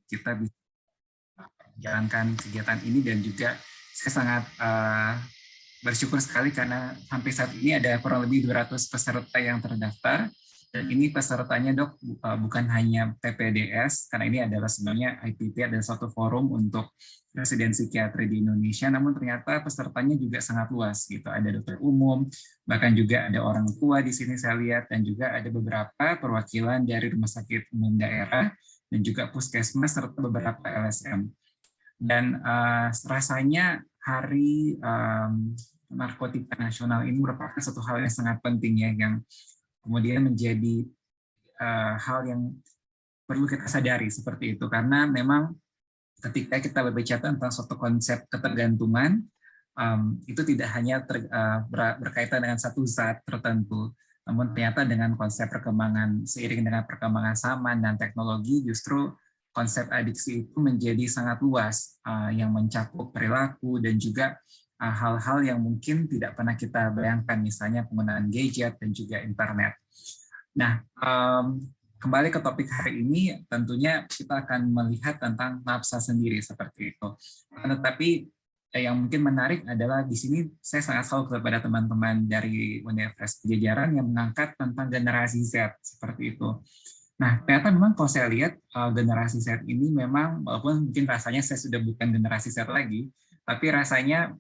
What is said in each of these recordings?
kita bisa menjalankan kegiatan ini, dan juga saya sangat bersyukur sekali karena sampai saat ini ada kurang lebih 200 peserta yang terdaftar. Dan ini pesertanya, Dok, bukan hanya PPDS, karena ini adalah sebenarnya IPP, adalah suatu forum untuk residensi psikiatri di Indonesia, namun ternyata pesertanya juga sangat luas gitu. Ada dokter umum, bahkan juga ada orang tua di sini saya lihat, dan juga ada beberapa perwakilan dari rumah sakit umum daerah, dan juga puskesmas, serta beberapa LSM. Dan rasanya Hari Narkotika Nasional ini merupakan satu hal yang sangat penting ya, yang kemudian menjadi hal yang perlu kita sadari seperti itu, karena memang ketika kita berbicara tentang suatu konsep ketergantungan, itu tidak hanya berkaitan dengan satu zat tertentu, namun ternyata dengan konsep perkembangan, seiring dengan perkembangan zaman dan teknologi, justru konsep adiksi itu menjadi sangat luas, yang mencakup perilaku dan juga hal-hal yang mungkin tidak pernah kita bayangkan, misalnya penggunaan gadget dan juga internet. Nah, kembali ke topik hari ini, tentunya kita akan melihat tentang nafsa sendiri seperti itu. Tetapi yang mungkin menarik adalah di sini saya sangat salut kepada teman-teman dari Universitas Pajajaran yang mengangkat tentang generasi Z seperti itu. Nah, ternyata memang kalau saya lihat generasi Z ini memang, walaupun mungkin rasanya saya sudah bukan generasi Z lagi, tapi rasanya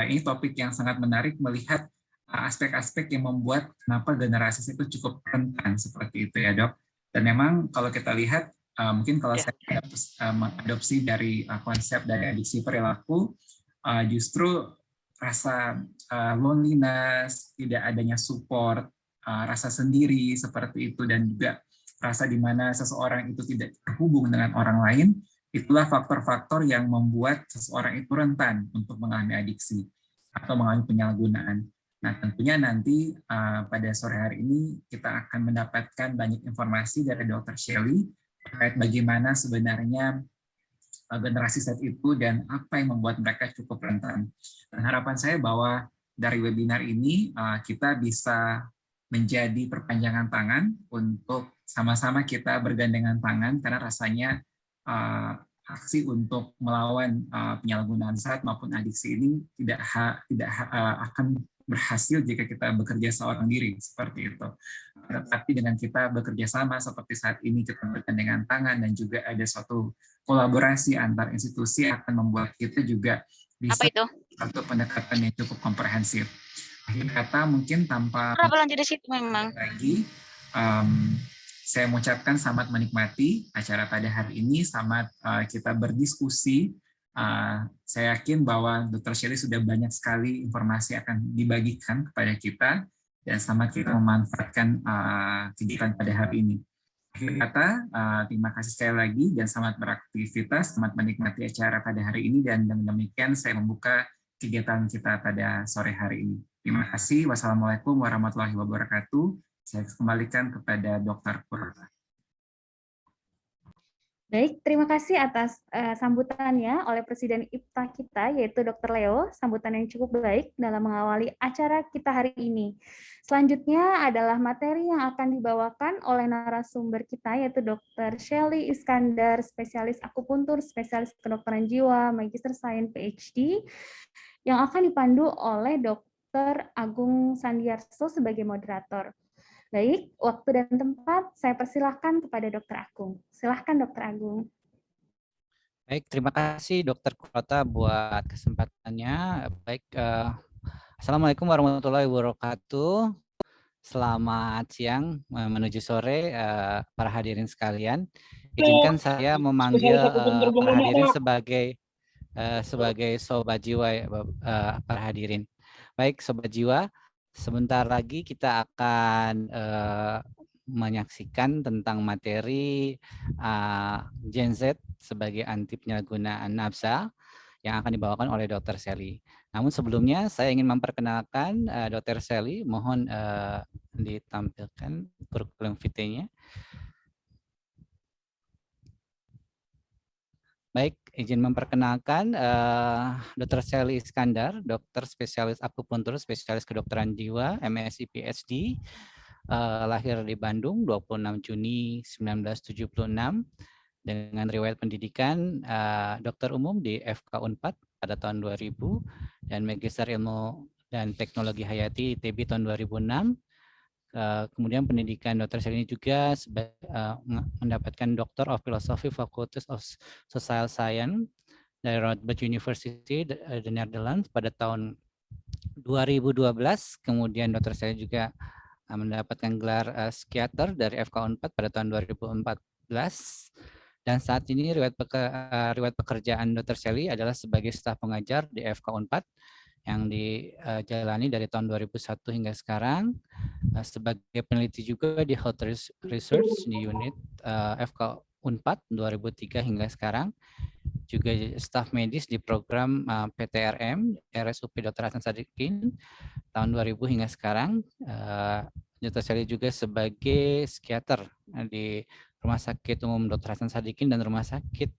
ini topik yang sangat menarik melihat aspek-aspek yang membuat kenapa generasi Z itu cukup rentan seperti itu ya, Dok. Dan memang kalau kita lihat, mungkin kalau saya mengadopsi dari konsep dari adiksi perilaku, justru rasa loneliness, tidak adanya support, rasa sendiri seperti itu, dan juga rasa di mana seseorang itu tidak terhubung dengan orang lain, itulah faktor-faktor yang membuat seseorang itu rentan untuk mengalami adiksi atau mengalami penyalahgunaan. Nah, tentunya nanti pada sore hari ini kita akan mendapatkan banyak informasi dari Dr. Shelley terkait bagaimana sebenarnya generasi Z itu dan apa yang membuat mereka cukup rentan. Dan harapan saya bahwa dari webinar ini kita bisa menjadi perpanjangan tangan untuk sama-sama kita bergandengan tangan, karena rasanya aksi untuk melawan penyalahgunaan zat maupun adiksi ini tidak akan berhasil jika kita bekerja seorang diri seperti itu. Tetapi dengan kita bekerja sama seperti saat ini, kita bergandengan tangan dan juga ada suatu kolaborasi antar institusi, akan membuat kita juga bisa satu pendekatan yang cukup komprehensif. Akhir kata, mungkin tanpa lagi, saya mengucapkan selamat menikmati acara pada hari ini, selamat kita berdiskusi. Saya yakin bahwa Dr. Shelley sudah banyak sekali informasi akan dibagikan kepada kita, dan selamat kita memanfaatkan kegiatan pada hari ini. Akhir kata, terima kasih sekali lagi dan selamat beraktivitas, selamat menikmati acara pada hari ini, dan demikian saya membuka kegiatan kita pada sore hari ini. Terima kasih. Wassalamualaikum warahmatullahi wabarakatuh. Saya kembalikan kepada Dr. Purba. Baik, terima kasih atas sambutannya oleh Presiden IPTA kita, yaitu Dr. Leo, sambutan yang cukup baik dalam mengawali acara kita hari ini. Selanjutnya adalah materi yang akan dibawakan oleh narasumber kita, yaitu Dr. Shelley Iskandar, spesialis akupuntur, spesialis kedokteran jiwa, Magister Sains PhD, yang akan dipandu oleh Dr. Agung Sandiarso sebagai moderator. Baik, waktu dan tempat saya persilahkan kepada Dr. Agung. Silahkan Dr. Agung. Baik, terima kasih Dr. Kota buat kesempatannya. Baik, Assalamualaikum warahmatullahi wabarakatuh. Selamat siang menuju sore para hadirin sekalian. Izinkan saya memanggil para hadirin sebagai sobat jiwa para hadirin. Baik, sobat jiwa, sebentar lagi kita akan menyaksikan tentang materi Gen Z sebagai anti penyalahgunaan nafsa yang akan dibawakan oleh Dr. Shelley. Namun sebelumnya saya ingin memperkenalkan Dr. Shelley. Mohon ditampilkan kurikulum vitae-nya. Baik, izin memperkenalkan Dr. Shelley Iskandar, dokter spesialis akupuntur, spesialis kedokteran jiwa, MSc PhD, lahir di Bandung 26 Juni 1976, dengan riwayat pendidikan dokter umum di FK Unpad pada tahun 2000 dan Magister Ilmu dan Teknologi Hayati ITB tahun 2006. Kemudian pendidikan Dr. Sally ini juga mendapatkan Doctor of Philosophy Faculty of Social Science dari Radboud University, the Netherlands pada tahun 2012. Kemudian Dr. Sally juga mendapatkan gelar psikiater dari FK Unpad pada tahun 2014. Dan saat ini riwayat pekerjaan Dr. Sally adalah sebagai staf pengajar di FK Unpad yang dijalani dari tahun 2001 hingga sekarang, sebagai peneliti juga di Health Research di unit FK Unpad 2003 hingga sekarang, juga staf medis di program PTRM RSUP Dr. Hasan Sadikin tahun 2000 hingga sekarang. Dr. Sally juga sebagai psikiater di Rumah Sakit Umum Dr. Hasan Sadikin dan Rumah Sakit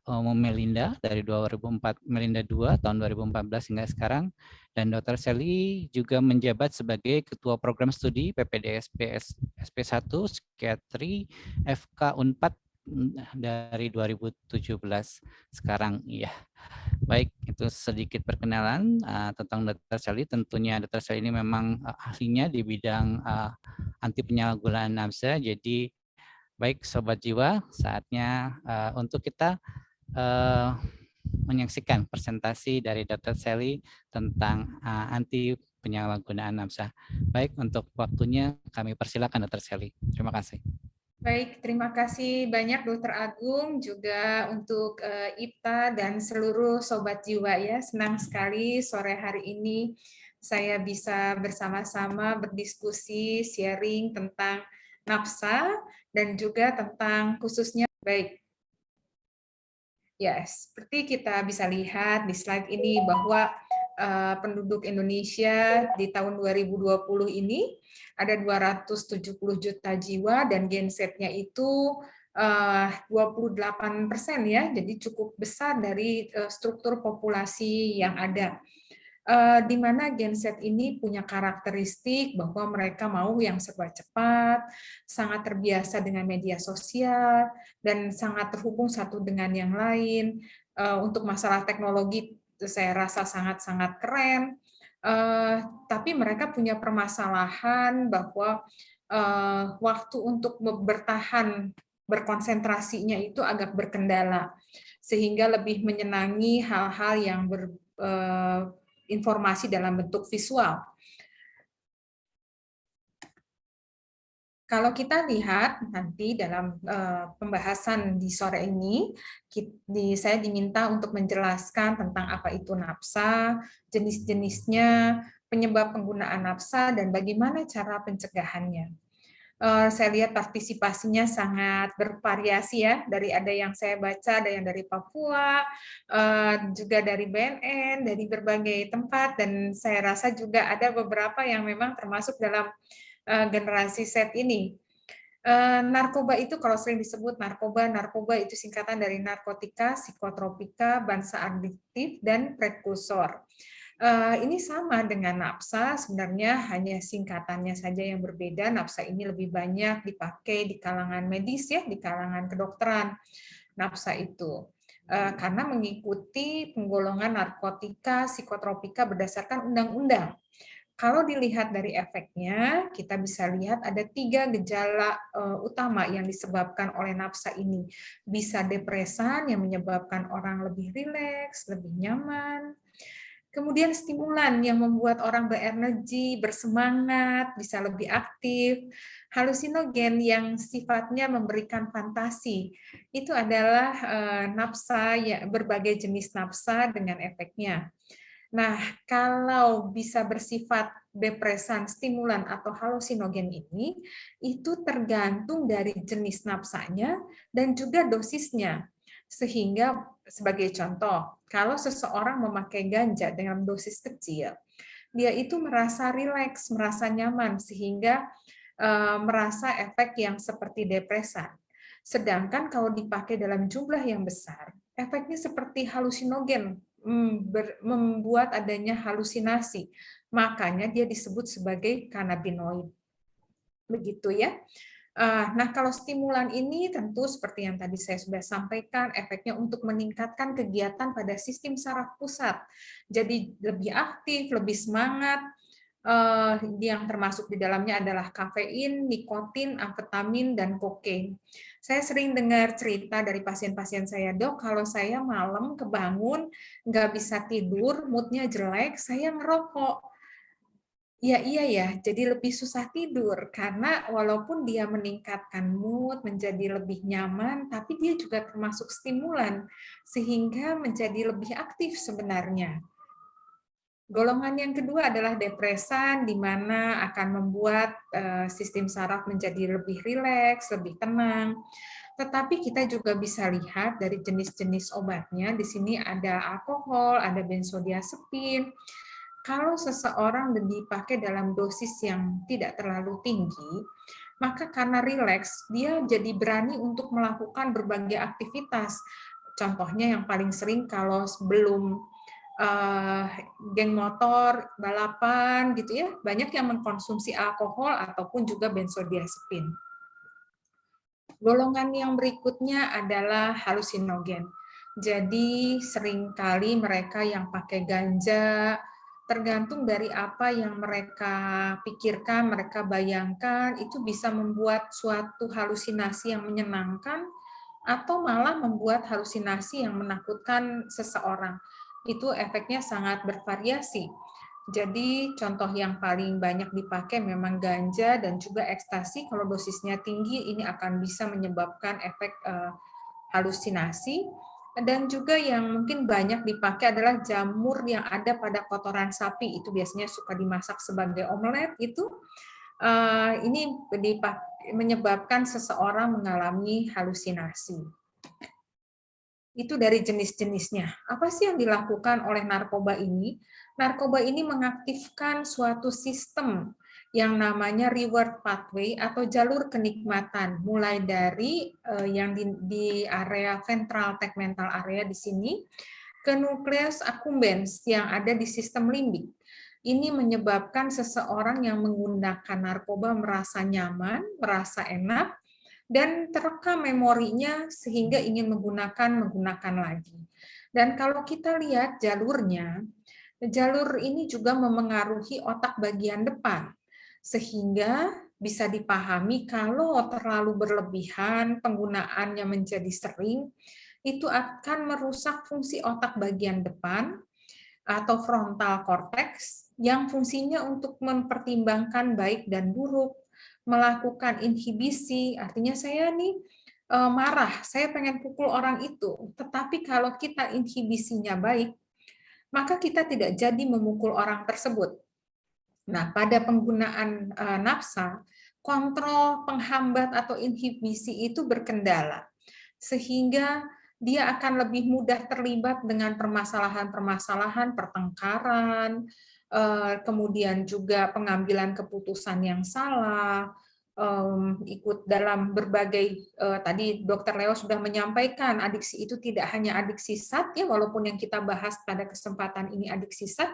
Umum Melinda dari 2004, Melinda 2 tahun 2014 hingga sekarang. Dan Dr. Sally juga menjabat sebagai Ketua Program Studi PPDSP SP1 Psikiatri FK Unpad dari 2017 sekarang. Iya. Baik, itu sedikit perkenalan tentang Dr. Sally. Tentunya Dr. Sally ini memang ahlinya di bidang anti penyalahgunaan nafsa. Jadi baik Sobat Jiwa, saatnya untuk kita menyaksikan presentasi dari Dr. Sally tentang anti penyalahgunaan nafsa. Baik, untuk waktunya kami persilakan Dr. Sally. Terima kasih. Baik, terima kasih banyak Dr. Agung, juga untuk IPTA dan seluruh Sobat Jiwa ya. Senang sekali sore hari ini saya bisa bersama-sama berdiskusi, sharing tentang nafsa dan juga tentang khususnya baik. Ya, seperti kita bisa lihat di slide ini bahwa penduduk Indonesia di tahun 2020 ini ada 270 juta jiwa dan Gen Z-nya itu 28% ya, jadi cukup besar dari struktur populasi yang ada. Di mana Gen Z ini punya karakteristik bahwa mereka mau yang serba cepat, sangat terbiasa dengan media sosial, dan sangat terhubung satu dengan yang lain. Untuk masalah teknologi, saya rasa sangat-sangat keren, tapi mereka punya permasalahan bahwa waktu untuk bertahan, berkonsentrasinya itu agak berkendala, sehingga lebih menyenangi hal-hal yang informasi dalam bentuk visual. Kalau kita lihat nanti dalam pembahasan di sore ini, saya diminta untuk menjelaskan tentang apa itu nafsa, jenis-jenisnya, penyebab penggunaan nafsa, dan bagaimana cara pencegahannya. Saya lihat partisipasinya sangat bervariasi ya, dari ada yang saya baca, ada yang dari Papua, juga dari BNN, dari berbagai tempat, dan saya rasa juga ada beberapa yang memang termasuk dalam generasi Z ini. Narkoba itu kalau sering disebut narkoba itu singkatan dari narkotika, psikotropika, bangsa adiktif, dan prekursor. Ini sama dengan nafsa, sebenarnya hanya singkatannya saja yang berbeda. Nafsa ini lebih banyak dipakai di kalangan medis ya, di kalangan kedokteran. Nafsa itu karena mengikuti penggolongan narkotika, psikotropika berdasarkan undang-undang. Kalau dilihat dari efeknya, kita bisa lihat ada 3 gejala utama yang disebabkan oleh nafsa ini. Bisa depresan yang menyebabkan orang lebih rileks, lebih nyaman. Kemudian stimulan yang membuat orang berenergi, bersemangat, bisa lebih aktif. Halusinogen yang sifatnya memberikan fantasi. Itu adalah nafsa, ya, berbagai jenis nafsa dengan efeknya. Nah, kalau bisa bersifat depresan, stimulan, atau halusinogen ini, itu tergantung dari jenis nafsanya dan juga dosisnya. Sehingga, sebagai contoh, kalau seseorang memakai ganja dengan dosis kecil, dia itu merasa rileks, merasa nyaman, sehingga merasa efek yang seperti depresan. Sedangkan kalau dipakai dalam jumlah yang besar, efeknya seperti halusinogen, membuat adanya halusinasi. Makanya dia disebut sebagai kanabinoid. Begitu ya. Nah, kalau stimulan ini tentu seperti yang tadi saya sudah sampaikan, efeknya untuk meningkatkan kegiatan pada sistem saraf pusat. Jadi lebih aktif, lebih semangat, yang termasuk di dalamnya adalah kafein, nikotin, amfetamin, dan kokain. Saya sering dengar cerita dari pasien-pasien saya, "Dok, kalau saya malam kebangun, nggak bisa tidur, mood-nya jelek, saya ngerokok." Ya, iya ya, jadi lebih susah tidur karena walaupun dia meningkatkan mood, menjadi lebih nyaman, tapi dia juga termasuk stimulan sehingga menjadi lebih aktif sebenarnya. Golongan yang kedua adalah depresan, di mana akan membuat sistem saraf menjadi lebih rileks, lebih tenang. Tetapi kita juga bisa lihat dari jenis-jenis obatnya. Di sini ada alkohol, ada benzodiazepin. Kalau seseorang dipakai dalam dosis yang tidak terlalu tinggi, maka karena rileks, dia jadi berani untuk melakukan berbagai aktivitas. Contohnya yang paling sering kalau sebelum geng motor, balapan gitu ya, banyak yang mengkonsumsi alkohol ataupun juga benzodiazepin. Golongan yang berikutnya adalah halusinogen. Jadi seringkali mereka yang pakai ganja, tergantung dari apa yang mereka pikirkan, mereka bayangkan, itu bisa membuat suatu halusinasi yang menyenangkan atau malah membuat halusinasi yang menakutkan seseorang. Itu efeknya sangat bervariasi. Jadi contoh yang paling banyak dipakai memang ganja dan juga ekstasi. Kalau dosisnya tinggi, ini akan bisa menyebabkan efek halusinasi. Dan juga yang mungkin banyak dipakai adalah jamur yang ada pada kotoran sapi. Itu biasanya suka dimasak sebagai omelet. Ini menyebabkan seseorang mengalami halusinasi. Itu dari jenis-jenisnya. Apa sih yang dilakukan oleh narkoba ini? Narkoba ini mengaktifkan suatu sistem yang namanya reward pathway atau jalur kenikmatan, mulai dari yang di area ventral tegmental area di sini ke nucleus accumbens yang ada di sistem limbik. Ini menyebabkan seseorang yang menggunakan narkoba merasa nyaman, merasa enak, dan terekam memorinya sehingga ingin menggunakan lagi. Dan kalau kita lihat jalurnya, jalur ini juga memengaruhi otak bagian depan, sehingga bisa dipahami kalau terlalu berlebihan, penggunaannya menjadi sering, itu akan merusak fungsi otak bagian depan atau frontal cortex yang fungsinya untuk mempertimbangkan baik dan buruk, melakukan inhibisi, artinya saya nih marah, saya pengen pukul orang itu, tetapi kalau kita inhibisinya baik, maka kita tidak jadi memukul orang tersebut. Nah, pada penggunaan nafsa, kontrol, penghambat, atau inhibisi itu berkendala, sehingga dia akan lebih mudah terlibat dengan permasalahan-permasalahan, pertengkaran, kemudian juga pengambilan keputusan yang salah, ikut dalam berbagai, tadi Dr. Leo sudah menyampaikan, adiksi itu tidak hanya adiksi zat, ya, walaupun yang kita bahas pada kesempatan ini adiksi zat,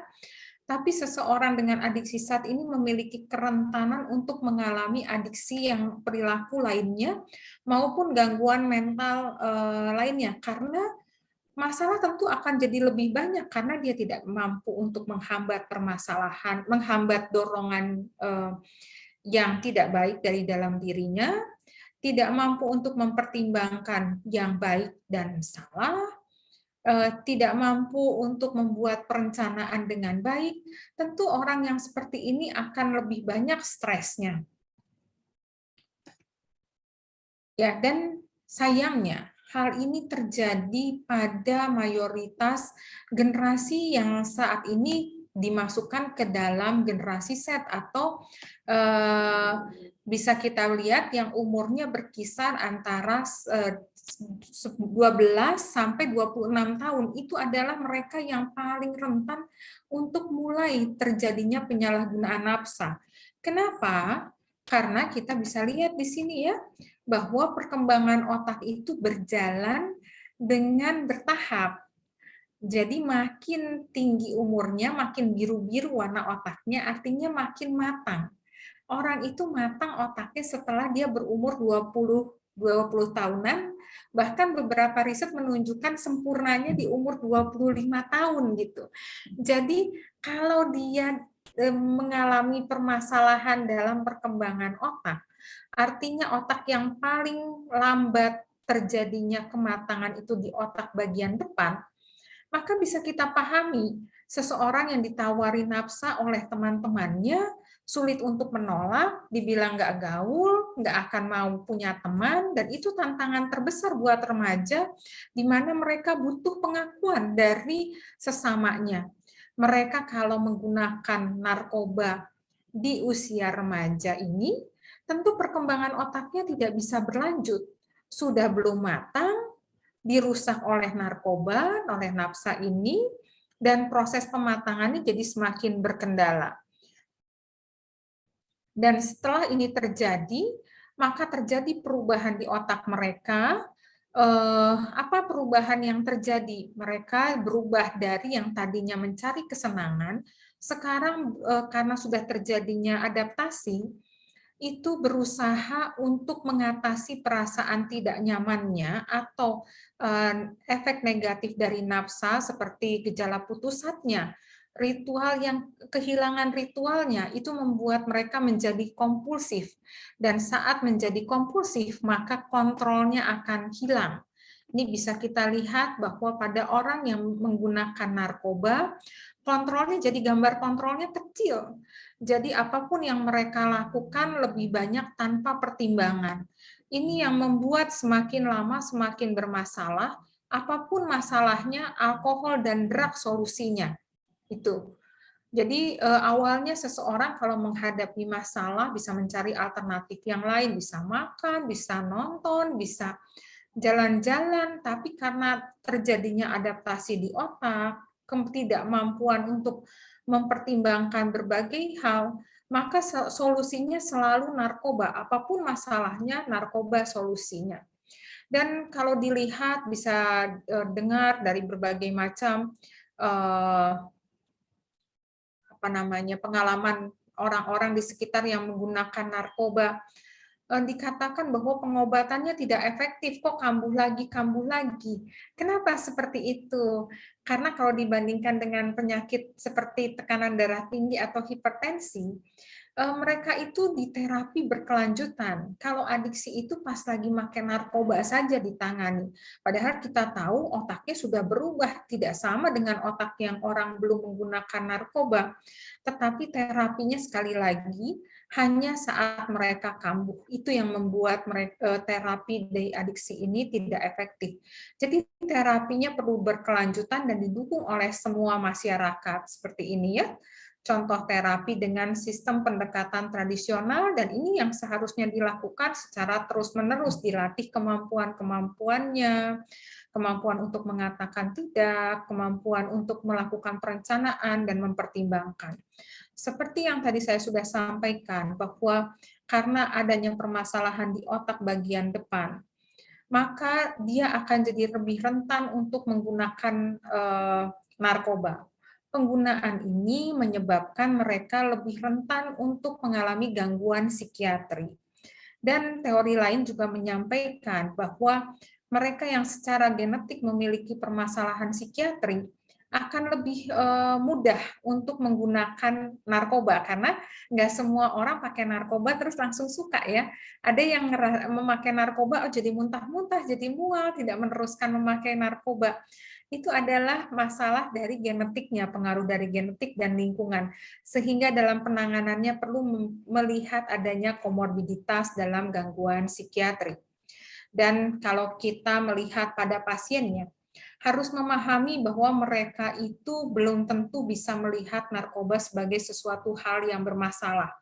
tapi seseorang dengan adiksi zat ini memiliki kerentanan untuk mengalami adiksi yang perilaku lainnya maupun gangguan mental lainnya, karena masalah tentu akan jadi lebih banyak karena dia tidak mampu untuk menghambat permasalahan, menghambat dorongan yang tidak baik dari dalam dirinya, tidak mampu untuk mempertimbangkan yang baik dan salah, tidak mampu untuk membuat perencanaan dengan baik, tentu orang yang seperti ini akan lebih banyak stresnya. Ya, dan sayangnya hal ini terjadi pada mayoritas generasi yang saat ini dimasukkan ke dalam generasi Z atau bisa kita lihat yang umurnya berkisar antara 12 sampai 26 tahun. Itu adalah mereka yang paling rentan untuk mulai terjadinya penyalahgunaan nafsa. Kenapa? Karena kita bisa lihat di sini ya, bahwa perkembangan otak itu berjalan dengan bertahap. Jadi makin tinggi umurnya, makin biru-biru warna otaknya, artinya makin matang. Orang itu matang otaknya setelah dia berumur 20 tahunan, bahkan beberapa riset menunjukkan sempurnanya di umur 25 tahun gitu. Jadi kalau dia mengalami permasalahan dalam perkembangan otak, artinya otak yang paling lambat terjadinya kematangan itu di otak bagian depan, maka bisa kita pahami seseorang yang ditawari nafsa oleh teman-temannya sulit untuk menolak, dibilang nggak gaul, nggak akan mau punya teman, dan itu tantangan terbesar buat remaja, di mana mereka butuh pengakuan dari sesamanya. Mereka kalau menggunakan narkoba di usia remaja ini, tentu perkembangan otaknya tidak bisa berlanjut. Sudah belum matang, dirusak oleh narkoba, oleh nafsa ini, dan proses pematangannya jadi semakin berkendala. Dan setelah ini terjadi, maka terjadi perubahan di otak mereka. Apa perubahan yang terjadi? Mereka berubah dari yang tadinya mencari kesenangan, sekarang karena sudah terjadinya adaptasi, itu berusaha untuk mengatasi perasaan tidak nyamannya atau efek negatif dari nafsa seperti gejala putus hasnya. Ritual yang kehilangan ritualnya itu membuat mereka menjadi kompulsif, dan saat menjadi kompulsif maka kontrolnya akan hilang. Ini bisa kita lihat bahwa pada orang yang menggunakan narkoba, kontrolnya jadi gambar kontrolnya kecil. Jadi apapun yang mereka lakukan lebih banyak tanpa pertimbangan. Ini yang membuat semakin lama semakin bermasalah. Apapun masalahnya, alkohol dan drug solusinya. Itu. Jadi awalnya seseorang kalau menghadapi masalah bisa mencari alternatif yang lain, bisa makan, bisa nonton, bisa jalan-jalan, tapi karena terjadinya adaptasi di otak, ketidakmampuan untuk mempertimbangkan berbagai hal, maka solusinya selalu narkoba. Apapun masalahnya, narkoba solusinya. Dan kalau dilihat bisa dengar dari berbagai macam pengalaman orang-orang di sekitar yang menggunakan narkoba, dikatakan bahwa pengobatannya tidak efektif, kok kambuh lagi. Kenapa seperti itu? Karena kalau dibandingkan dengan penyakit seperti tekanan darah tinggi atau hipertensi, mereka itu di terapi berkelanjutan. Kalau adiksi itu pas lagi makan narkoba saja ditangani. Padahal kita tahu otaknya sudah berubah, tidak sama dengan otak yang orang belum menggunakan narkoba. Tetapi terapinya sekali lagi hanya saat mereka kambuh. Itu yang membuat mereka, terapi dari adiksi ini tidak efektif. Jadi terapinya perlu berkelanjutan dan didukung oleh semua masyarakat seperti ini ya. Contoh terapi dengan sistem pendekatan tradisional, dan ini yang seharusnya dilakukan secara terus-menerus, dilatih kemampuan-kemampuannya, kemampuan untuk mengatakan tidak, kemampuan untuk melakukan perencanaan dan mempertimbangkan. Seperti yang tadi saya sudah sampaikan, bahwa karena adanya permasalahan di otak bagian depan, maka dia akan jadi lebih rentan untuk menggunakan narkoba. Penggunaan ini menyebabkan mereka lebih rentan untuk mengalami gangguan psikiatri. Dan teori lain juga menyampaikan bahwa mereka yang secara genetik memiliki permasalahan psikiatri akan lebih mudah untuk menggunakan narkoba, karena nggak semua orang pakai narkoba terus langsung suka ya. Ada yang memakai narkoba, oh jadi muntah-muntah, jadi mual, tidak meneruskan memakai narkoba. Itu adalah masalah dari genetiknya, pengaruh dari genetik dan lingkungan. Sehingga dalam penanganannya perlu melihat adanya komorbiditas dalam gangguan psikiatri. Dan kalau kita melihat pada pasiennya, harus memahami bahwa mereka itu belum tentu bisa melihat narkoba sebagai sesuatu hal yang bermasalah.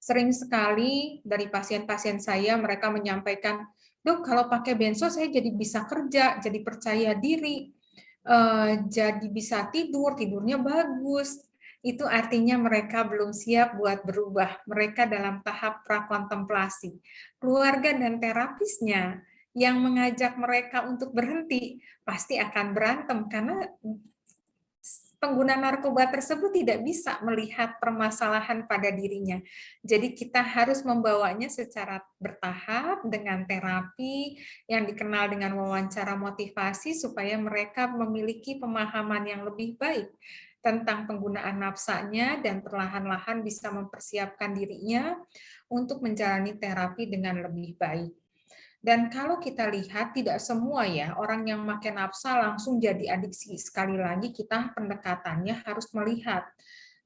Sering sekali dari pasien-pasien saya, mereka menyampaikan, "Dok, kalau pakai benzo saya jadi bisa kerja, jadi percaya diri, jadi bisa tidur, tidurnya bagus." Itu artinya mereka belum siap buat berubah. Mereka dalam tahap prakontemplasi. Keluarga dan terapisnya yang mengajak mereka untuk berhenti pasti akan berantem, karena pengguna narkoba tersebut tidak bisa melihat permasalahan pada dirinya. Jadi kita harus membawanya secara bertahap dengan terapi yang dikenal dengan wawancara motivasi supaya mereka memiliki pemahaman yang lebih baik tentang penggunaan nafsanya dan perlahan-lahan bisa mempersiapkan dirinya untuk menjalani terapi dengan lebih baik. Dan kalau kita lihat tidak semua ya orang yang makan nafsa langsung jadi adiksi. Sekali lagi kita pendekatannya harus melihat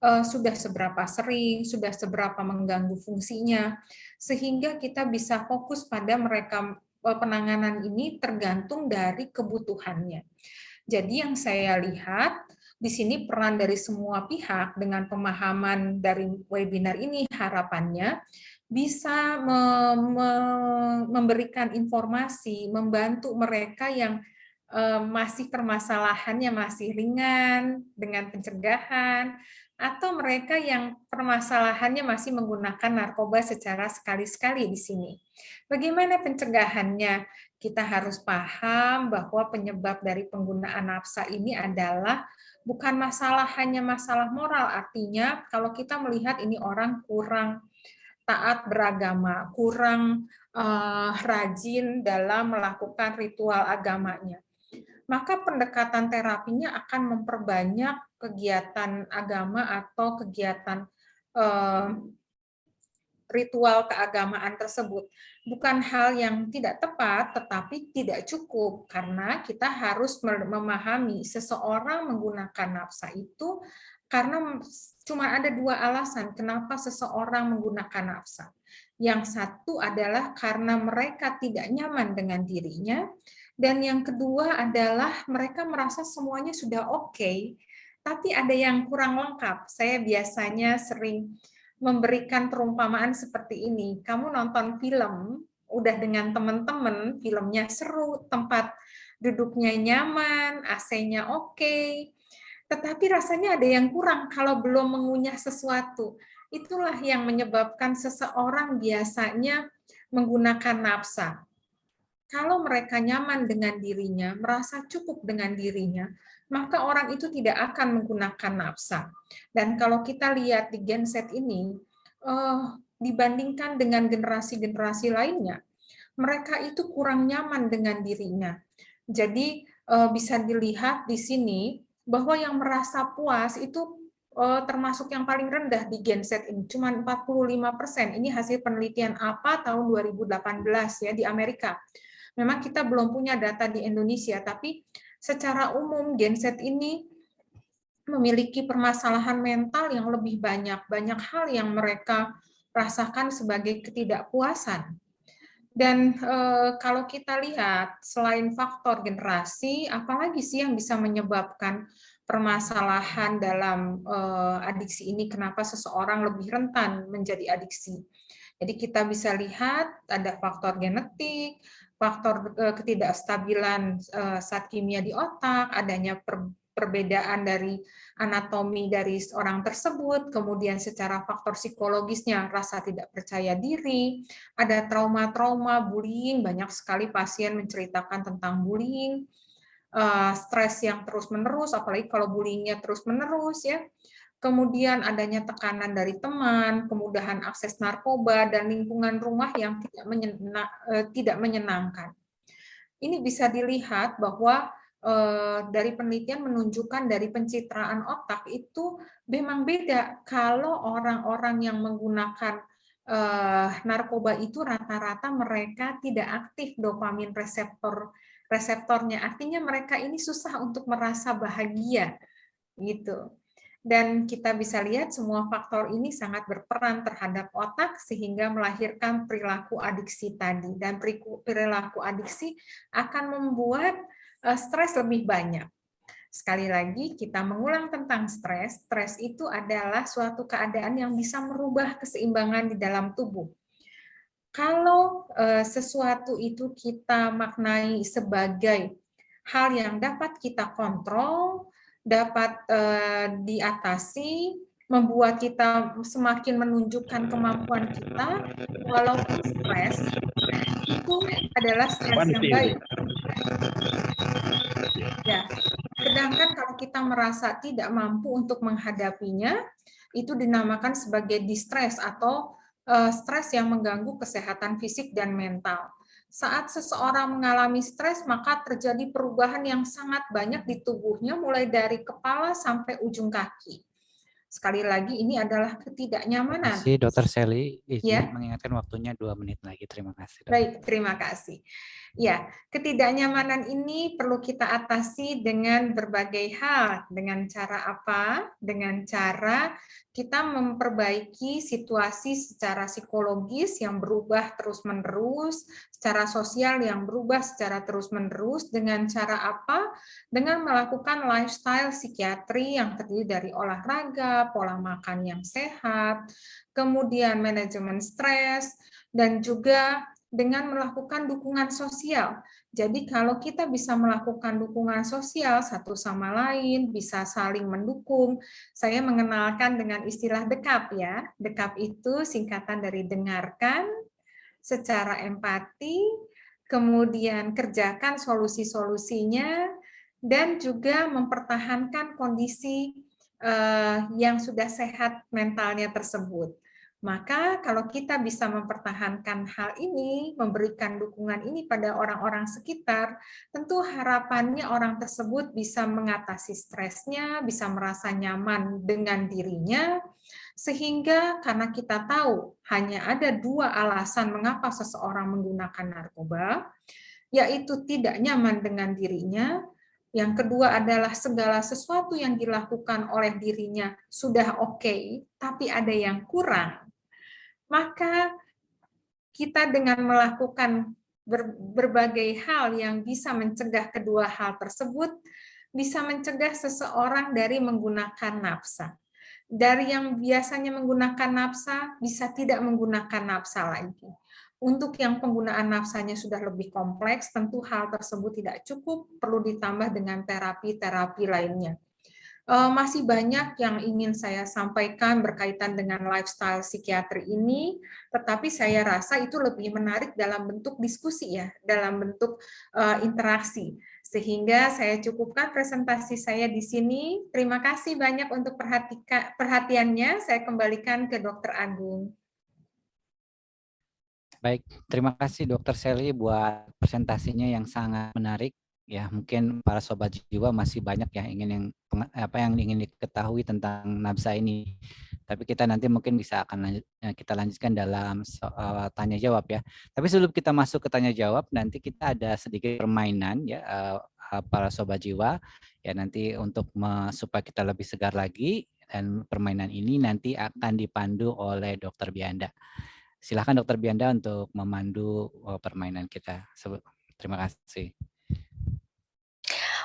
sudah seberapa sering, sudah seberapa mengganggu fungsinya, sehingga kita bisa fokus pada mereka penanganan ini tergantung dari kebutuhannya. Jadi yang saya lihat di sini peran dari semua pihak dengan pemahaman dari webinar ini harapannya bisa memberikan informasi, membantu mereka yang masih permasalahannya masih ringan dengan pencegahan, atau mereka yang permasalahannya masih menggunakan narkoba secara sekali-sekali di sini. Bagaimana pencegahannya? Kita harus paham bahwa penyebab dari penggunaan nafsa ini adalah bukan hanya masalah moral, artinya kalau kita melihat ini orang kurang taat beragama, kurang rajin dalam melakukan ritual agamanya, maka pendekatan terapinya akan memperbanyak kegiatan agama atau kegiatan ritual keagamaan tersebut. Bukan hal yang tidak tepat, tetapi tidak cukup, karena kita harus memahami seseorang menggunakan nafsa itu karena cuma ada dua alasan kenapa seseorang menggunakan nafsa. Yang satu adalah karena mereka tidak nyaman dengan dirinya, dan yang kedua adalah mereka merasa semuanya sudah oke, tapi ada yang kurang lengkap. Saya biasanya sering memberikan perumpamaan seperti ini. Kamu nonton film, udah dengan teman-teman, filmnya seru, tempat duduknya nyaman, AC-nya oke, tetapi rasanya ada yang kurang kalau belum mengunyah sesuatu. Itulah yang menyebabkan seseorang biasanya menggunakan nafsa. Kalau mereka nyaman dengan dirinya, merasa cukup dengan dirinya, maka orang itu tidak akan menggunakan nafsa. Dan kalau kita lihat di Gen Z ini, dibandingkan dengan generasi-generasi lainnya, mereka itu kurang nyaman dengan dirinya. Jadi bisa dilihat di sini bahwa yang merasa puas itu termasuk yang paling rendah di Gen Z ini, cuma 45%. Ini hasil penelitian apa tahun 2018 ya di Amerika. Memang kita belum punya data di Indonesia, tapi secara umum Gen Z ini memiliki permasalahan mental yang lebih banyak hal yang mereka rasakan sebagai ketidakpuasan. Dan kalau kita lihat selain faktor generasi, apalagi sih yang bisa menyebabkan permasalahan dalam adiksi ini, kenapa seseorang lebih rentan menjadi adiksi? Jadi kita bisa lihat ada faktor genetik, faktor ketidakstabilan zat kimia di otak, adanya perbedaan dari anatomi dari orang tersebut, kemudian secara faktor psikologisnya rasa tidak percaya diri, ada trauma-trauma, bullying, banyak sekali pasien menceritakan tentang bullying, stres yang terus-menerus, apalagi kalau bullyingnya terus-menerus ya. Kemudian adanya tekanan dari teman, kemudahan akses narkoba, dan lingkungan rumah yang tidak menyenangkan. Ini bisa dilihat bahwa dari penelitian menunjukkan dari pencitraan otak itu memang beda kalau orang-orang yang menggunakan narkoba itu rata-rata mereka tidak aktif dopamin reseptornya, artinya mereka ini susah untuk merasa bahagia gitu. Dan kita bisa lihat semua faktor ini sangat berperan terhadap otak sehingga melahirkan perilaku adiksi tadi. Dan perilaku adiksi akan membuat stres lebih banyak. Sekali lagi kita mengulang tentang stres. Stres itu adalah suatu keadaan yang bisa merubah keseimbangan di dalam tubuh. Kalau sesuatu itu kita maknai sebagai hal yang dapat kita kontrol, dapat diatasi, membuat kita semakin menunjukkan kemampuan kita, walaupun stres, itu adalah stres yang baik. Ya, Sedangkan kalau kita merasa tidak mampu untuk menghadapinya, itu dinamakan sebagai distress atau stres yang mengganggu kesehatan fisik dan mental. Saat seseorang mengalami stres, maka terjadi perubahan yang sangat banyak di tubuhnya, mulai dari kepala sampai ujung kaki. Sekali lagi, ini adalah ketidaknyamanan. Terima kasih, Dr. Sally. Izin Ya. mengingatkan waktunya 2 menit lagi. Terima kasih. Dok. Baik, terima kasih. Ya, ketidaknyamanan ini perlu kita atasi dengan berbagai hal. Dengan cara apa? Dengan cara kita memperbaiki situasi secara psikologis yang berubah terus-menerus, secara sosial yang berubah secara terus-menerus. Dengan cara apa? Dengan melakukan lifestyle psikiatri yang terdiri dari olahraga, pola makan yang sehat, kemudian manajemen stres, dan juga dengan melakukan dukungan sosial. Jadi kalau kita bisa melakukan dukungan sosial satu sama lain, bisa saling mendukung, saya mengenalkan dengan istilah DEKAP ya. DEKAP itu singkatan dari dengarkan, secara empati, kemudian kerjakan solusi-solusinya, dan juga mempertahankan kondisi yang sudah sehat mentalnya tersebut. Maka kalau kita bisa mempertahankan hal ini, memberikan dukungan ini pada orang-orang sekitar, tentu harapannya orang tersebut bisa mengatasi stresnya, bisa merasa nyaman dengan dirinya, sehingga karena kita tahu hanya ada 2 alasan mengapa seseorang menggunakan narkoba, yaitu tidak nyaman dengan dirinya. Yang kedua adalah segala sesuatu yang dilakukan oleh dirinya sudah oke, tapi ada yang kurang. Maka kita dengan melakukan berbagai hal yang bisa mencegah kedua hal tersebut, bisa mencegah seseorang dari menggunakan nafsa. Dari yang biasanya menggunakan nafsa, bisa tidak menggunakan nafsa lagi. Untuk yang penggunaan nafsanya sudah lebih kompleks, tentu hal tersebut tidak cukup, perlu ditambah dengan terapi-terapi lainnya. Masih banyak yang ingin saya sampaikan berkaitan dengan lifestyle psikiatri ini, tetapi saya rasa itu lebih menarik dalam bentuk diskusi ya, dalam bentuk interaksi. Sehingga saya cukupkan presentasi saya di sini. Terima kasih banyak untuk perhatiannya. Saya kembalikan ke Dr. Agung. Baik, terima kasih Dr. Sally buat presentasinya yang sangat menarik. Ya, mungkin para sobat jiwa masih banyak ya yang ingin diketahui tentang nafsa ini. Tapi kita nanti mungkin kita lanjutkan dalam tanya jawab ya. Tapi sebelum kita masuk ke tanya jawab, nanti kita ada sedikit permainan ya para sobat jiwa ya, nanti untuk supaya kita lebih segar lagi, dan permainan ini nanti akan dipandu oleh Dr. Bianda. Silakan Dr. Bianda untuk memandu permainan kita. Terima kasih.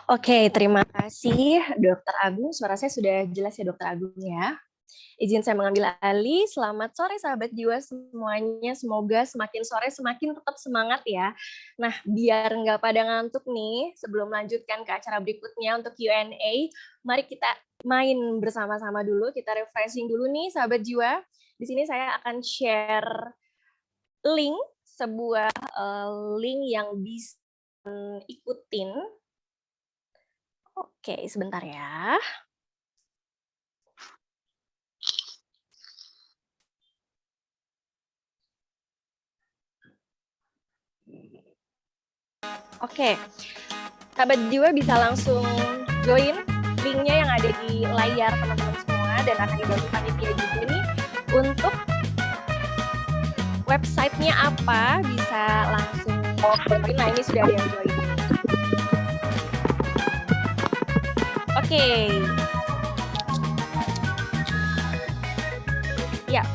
Oke, terima kasih Dr. Agung. Suara saya sudah jelas ya Dr. Agung ya. Izin saya mengambil alih. Selamat sore sahabat jiwa semuanya. Semoga semakin sore semakin tetap semangat ya. Nah, biar nggak pada ngantuk nih, sebelum melanjutkan ke acara berikutnya untuk Q&A, mari kita main bersama-sama dulu. Kita refreshing dulu nih sahabat jiwa. Di sini saya akan share link, sebuah link yang bisa ikutin. Oke, sebentar ya. Oke, sahabat jiwa bisa langsung join linknya yang ada di layar teman-teman semua, dan akan dibantu panitia juga nih untuk websitenya apa, bisa langsung join. Nah, ini sudah ada yang join. Oke. Ya,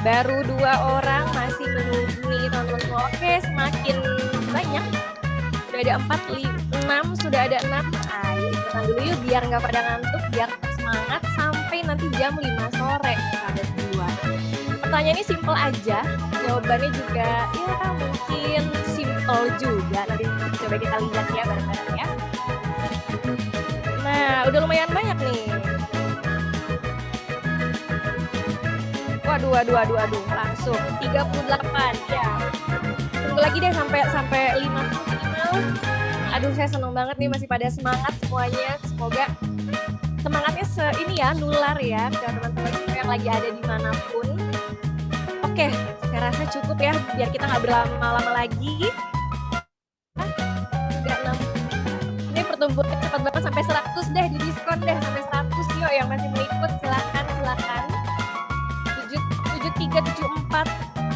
baru 2 orang masih menunggu nih teman-teman semua. Oke, semakin banyak. Sudah ada 6, sudah ada 6. Ayo ikutan dulu yuk biar nggak pada ngantuk, biar tetap semangat sampai nanti jam 5 sore. Ada 2. Pertanyaannya simple aja, jawabannya juga ya mungkin simple juga. Nanti coba kita lihat ya bareng-bareng ya. Nah, udah lumayan banyak nih. Waduh, langsung 38 ya. Tunggu lagi deh sampai 50 minimal. Ada Aduh, saya senang banget nih masih pada semangat semuanya. Semoga semangatnya ini ya, nular ya ke teman-teman yang lagi ada dimanapun. Oke, saya rasa cukup ya, biar kita nggak berlama-lama lagi. Ini pertumbuhannya cepat banget, sampai 100 deh, di diskon deh, sampai 100. Yuk yang masih mau ikut, silakan. 7374,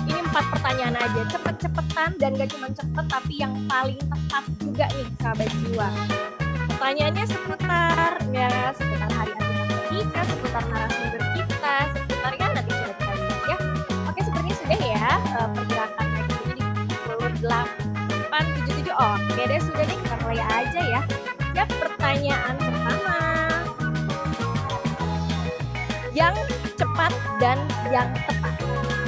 ini 4 pertanyaan aja, cepet-cepetan, dan gak cuma cepet, tapi yang paling tepat juga nih, sahabat jiwa. Pertanyaannya seputar hari matematika, seputar narasumber kita, seputar ya nanti sudah kita lihat ya. Oke, sepertinya sudah ya pergerakan naik ini di 2877. Oke deh, sudah nih, kita mulai aja ya. Siap, pertanyaan pertama. Yang cepat dan yang tepat.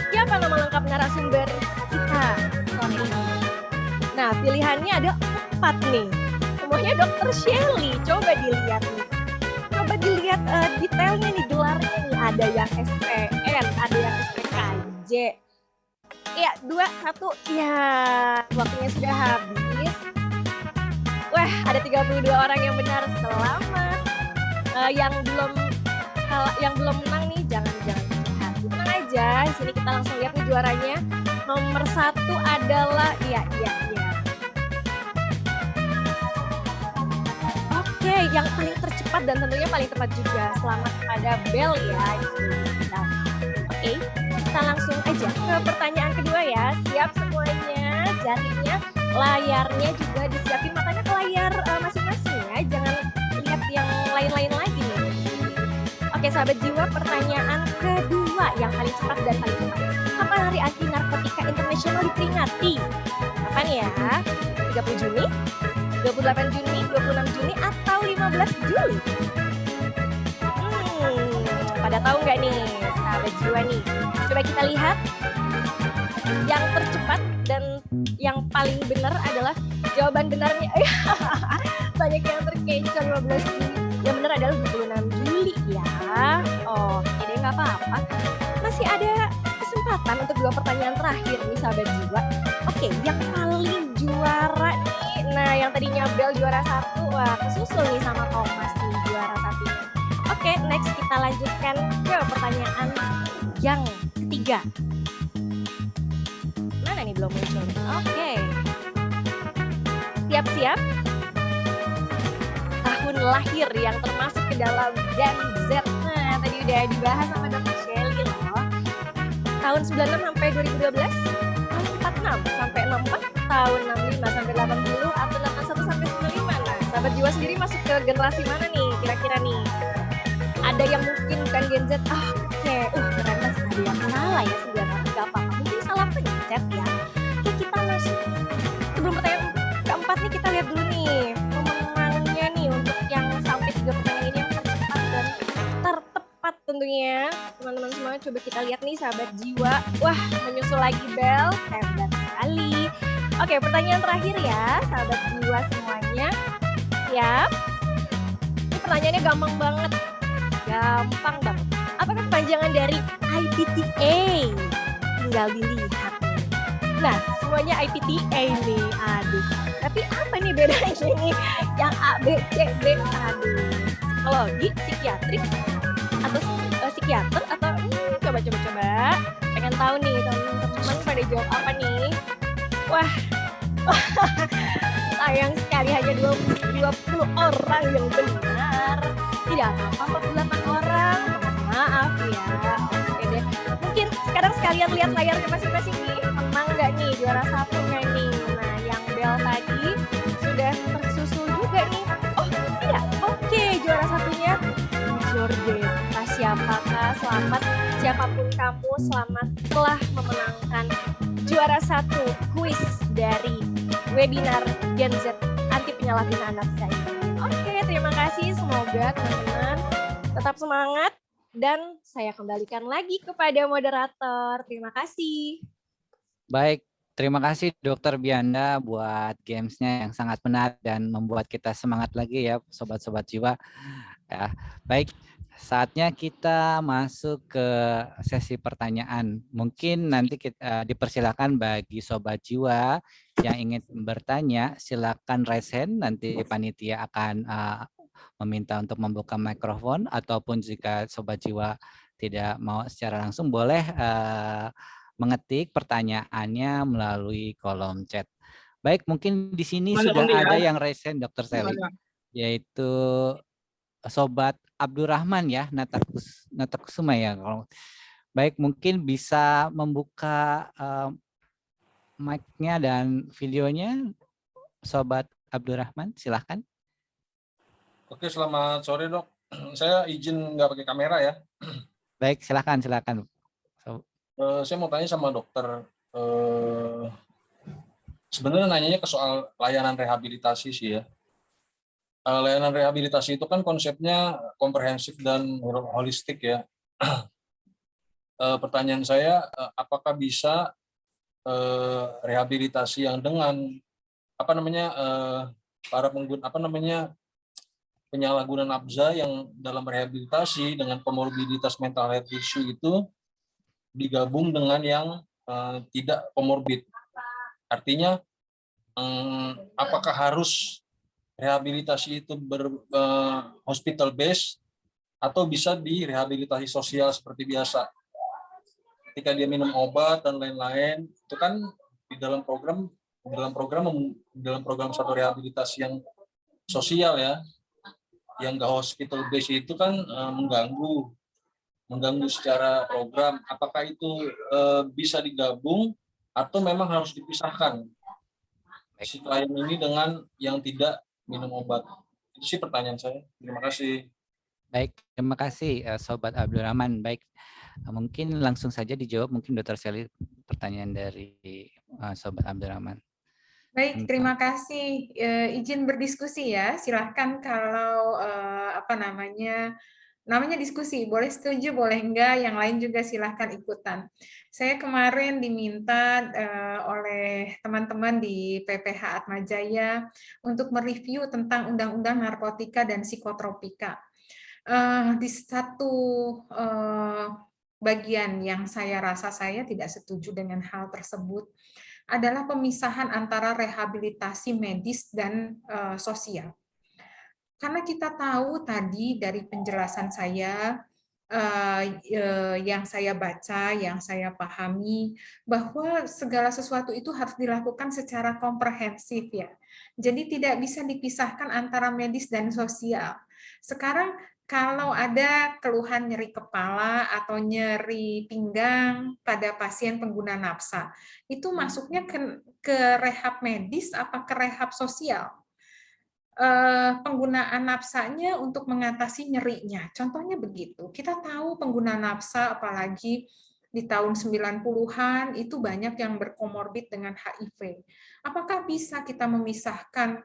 Siapa nama lengkap narasumber kita sore ini? Nah, pilihannya ada 4 nih. Semuanya Dr. Shelly. Coba dilihat nih. Coba dilihat detailnya nih, gelarnya nih. Ada yang SPN, ada yang SPKJ. Ya, 2, 1. Ya, waktunya sudah habis. Wah, ada 32 orang yang benar. Selamat. Yang belum menang nih, jangan hati, tenang aja. Di sini kita langsung lihat nih juaranya. Nomor 1 adalah iya. Oke, yang paling tercepat dan tentunya paling tepat juga. Selamat kepada Bel ya. Nah, oke, kita langsung aja ke pertanyaan kedua ya. Siap semuanya, jarinya, layarnya juga disiapin, matanya ke layar masing-masing ya. Jangan lihat yang lain-lain lagi nih. Oke, sahabat jiwa, pertanyaan kedua yang paling cepat dan paling tepat. Kapan Hari Anti Narkotika Internasional diperingati? Kapan ya? 30 Juni, 28 Juni, 26 Juni, atau 15 Juli? Pada tahu nggak nih, sahabat jiwa nih? Coba kita lihat. Yang tercepat dan yang paling benar adalah jawaban benarnya. Banyak yang terkecoh, 15 Juli. Yang benar adalah 26 Juli ya. Oke deh, nggak apa-apa. Masih ada kesempatan untuk 2 pertanyaan terakhir nih, sahabat jiwa. Oke, yang paling juara nih. Nah, yang tadinya Bel juara 1, wah kesusul nih sama Thomas nih juara 1. Oke, next kita lanjutkan ke pertanyaan yang ketiga. Mana nih belum muncul? Oke. Siap-siap. Tahun lahir yang termasuk ke dalam Gen Z. Nah, tadi udah dibahas sama Dr. Shelly loh. Tahun 96 sampai 2012, tahun 46 sampai 64, tahun 65 sampai 80, atau 81 sampai 95. Nah, sahabat jiwa sendiri masuk ke generasi mana nih kira-kira nih? Ada yang mungkin bukan Gen Z. Oke, ternyata ada yang salah ya, 96, gak apa-apa. Mungkin salah pencet ya. Oke, kita masuk. Sebelum pertanyaan keempat nih, kita lihat dulu nih pemenangnya nih untuk yang sampai 3 pertanyaan ini yang tercepat dan tertepat tentunya. Teman-teman semua, coba kita lihat nih sahabat jiwa. Wah, menyusul lagi Bel, hebat sekali. Oke, pertanyaan terakhir ya sahabat jiwa semuanya. Siap? Ini pertanyaannya gampang banget. Gampang banget. Apakah kepanjangan dari IPTA? Tinggal dilihat. Nah, semuanya IPTA nih. Aduh. Tapi apa nih bedanya nih? Yang A, B, C, D. Aduh. Psikologi, psikiatrik, atau psikiater, atau coba. Pengen tahu nih teman-teman pada jawab apa nih? Wah. Sayang sekali hanya 20 orang yang benar. Tidak apa-apa, 48 orang. Maaf ya. Oke deh. Mungkin sekarang sekalian lihat layarnya masing-masing nih. Menang nggak nih juara 1-nya nih? Nah, yang Bel tadi sudah tersusul juga nih. Oh, tidak. Oke, juara 1-nya Jordan. Siapakah? Selamat siapapun kamu, selamat telah memenangkan juara 1 kuis dari webinar Gen Z anti penyalahgunaan nafsa ini. Oke, terima kasih. Semoga teman-teman tetap semangat dan saya kembalikan lagi kepada moderator. Terima kasih. Baik, terima kasih Dr. Bianda buat gamesnya yang sangat menarik dan membuat kita semangat lagi ya, sobat-sobat jiwa. Ya, baik, saatnya kita masuk ke sesi pertanyaan. Mungkin nanti kita dipersilakan bagi Sobat Jiwa yang ingin bertanya, silakan raise hand, nanti panitia akan meminta untuk membuka mikrofon, ataupun jika Sobat Jiwa tidak mau secara langsung, boleh mengetik pertanyaannya melalui kolom chat. Baik, mungkin di sini sudah ada yang raise hand, Dr. Sally, yaitu Sobat Abdurrahman ya, Natakusuma ya. Baik, mungkin bisa membuka mic-nya dan videonya, Sobat Abdurrahman, silahkan. Oke, selamat sore dok. Saya izin nggak pakai kamera ya. Baik, silahkan. Saya mau tanya sama dokter. Sebenarnya nanyanya ke soal layanan rehabilitasi sih ya. Layanan rehabilitasi itu kan konsepnya komprehensif dan holistik ya. Pertanyaan saya, apakah bisa rehabilitasi yang dengan para pengguna penyalahguna nafza yang dalam rehabilitasi dengan komorbiditas mental health issue itu digabung dengan yang tidak komorbid. Artinya, apakah harus rehabilitasi itu hospital base atau bisa direhabilitasi sosial seperti biasa? Ketika dia minum obat dan lain-lain, itu kan di dalam program satu rehabilitasi yang sosial ya, yang nggak hospital base itu kan mengganggu secara program. Apakah itu bisa digabung atau memang harus dipisahkan si klien ini dengan yang tidak minum obat? Itu sih pertanyaan saya. Terima kasih. Baik, terima kasih Sobat Abdurrahman. Baik, mungkin langsung saja dijawab mungkin Dr. Sally pertanyaan dari Sobat Abdurrahman. Baik, terima kasih. Izin berdiskusi ya. Silahkan kalau namanya diskusi, boleh setuju, boleh enggak, yang lain juga silahkan ikutan. Saya kemarin diminta oleh teman-teman di PPH Atmajaya untuk mereview tentang Undang-Undang Narkotika dan Psikotropika. Di satu bagian yang saya rasa saya tidak setuju dengan hal tersebut adalah pemisahan antara rehabilitasi medis dan sosial. Karena kita tahu tadi dari penjelasan saya, yang saya baca, yang saya pahami, bahwa segala sesuatu itu harus dilakukan secara komprehensif ya. Jadi tidak bisa dipisahkan antara medis dan sosial. Sekarang kalau ada keluhan nyeri kepala atau nyeri pinggang pada pasien pengguna nafsa, itu masuknya ke rehab medis apa ke rehab sosial? Penggunaan nafsanya untuk mengatasi nyerinya. Contohnya begitu. Kita tahu pengguna nafsa apalagi di tahun 90-an itu banyak yang berkomorbid dengan HIV. Apakah bisa kita memisahkan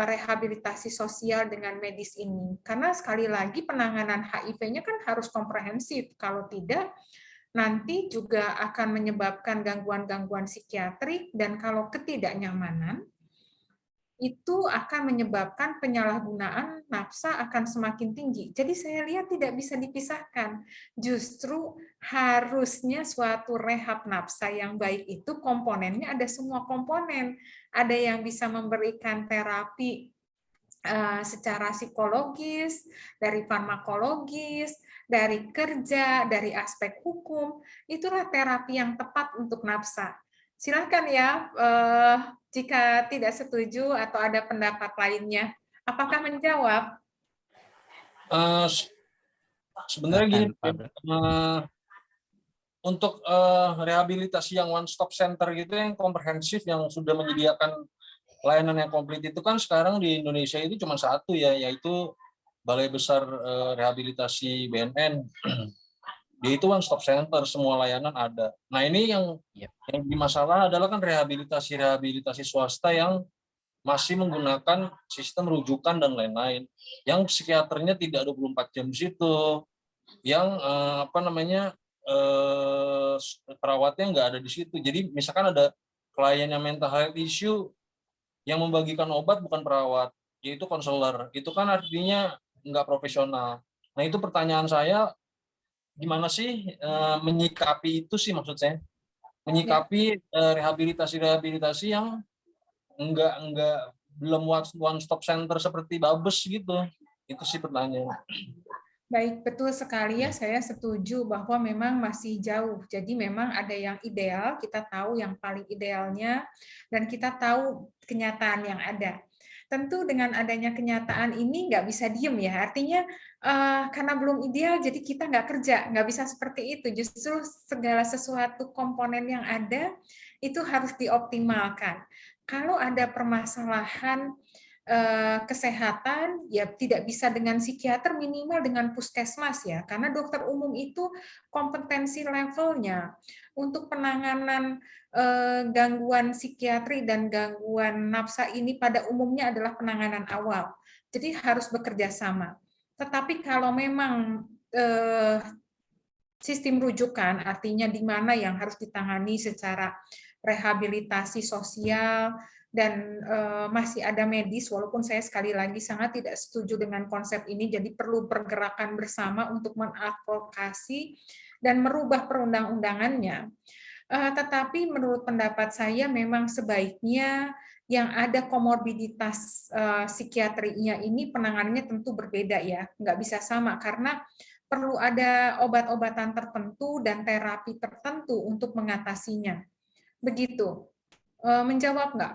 rehabilitasi sosial dengan medis ini? Karena sekali lagi penanganan HIV-nya kan harus komprehensif. Kalau tidak, nanti juga akan menyebabkan gangguan-gangguan psikiatrik, dan kalau ketidaknyamanan, itu akan menyebabkan penyalahgunaan nafsa akan semakin tinggi. Jadi saya lihat tidak bisa dipisahkan. Justru harusnya suatu rehab nafsa yang baik itu komponennya ada semua komponen. Ada yang bisa memberikan terapi secara psikologis, dari farmakologis, dari kerja, dari aspek hukum. Itulah terapi yang tepat untuk nafsa. Silakan ya, jika tidak setuju atau ada pendapat lainnya. Apakah menjawab? Sebenarnya gini, untuk rehabilitasi yang one stop center gitu, yang komprehensif, yang sudah menyediakan layanan yang komplit itu kan sekarang di Indonesia itu cuma satu ya, yaitu Balai Besar Rehabilitasi BNN. Dia itu one stop center, semua layanan ada. Nah ini yang jadi masalah adalah kan rehabilitasi swasta yang masih menggunakan sistem rujukan dan lain-lain, yang psikiaternya tidak 24 jam di situ, yang perawatnya nggak ada di situ. Jadi misalkan ada klien yang mental health issue, yang membagikan obat bukan perawat, yaitu konselor. Itu kan artinya nggak profesional. Nah itu pertanyaan saya, gimana sih menyikapi itu sih maksud saya, menyikapi rehabilitasi yang enggak belum one stop center seperti Babes gitu. Itu sih pertanyaan. Baik, betul sekali ya, saya setuju bahwa memang masih jauh. Jadi memang ada yang ideal, kita tahu yang paling idealnya, dan kita tahu kenyataan yang ada. Tentu dengan adanya kenyataan ini nggak bisa diem ya, artinya karena belum ideal, jadi kita nggak kerja, nggak bisa seperti itu. Justru segala sesuatu komponen yang ada, itu harus dioptimalkan. Kalau ada permasalahan kesehatan ya tidak bisa dengan psikiater, minimal dengan puskesmas ya, karena dokter umum itu kompetensi levelnya untuk penanganan gangguan psikiatri dan gangguan nafsa ini pada umumnya adalah penanganan awal, jadi harus bekerja sama. Tetapi kalau memang sistem rujukan, artinya di mana yang harus ditangani secara rehabilitasi sosial, dan masih ada medis, walaupun saya sekali lagi sangat tidak setuju dengan konsep ini, jadi perlu pergerakan bersama untuk mengadvokasi dan merubah perundang-undangannya. Tetapi menurut pendapat saya memang sebaiknya yang ada komorbiditas psikiatrinya ini penanganannya tentu berbeda ya, nggak bisa sama karena perlu ada obat-obatan tertentu dan terapi tertentu untuk mengatasinya. Begitu. Menjawab nggak?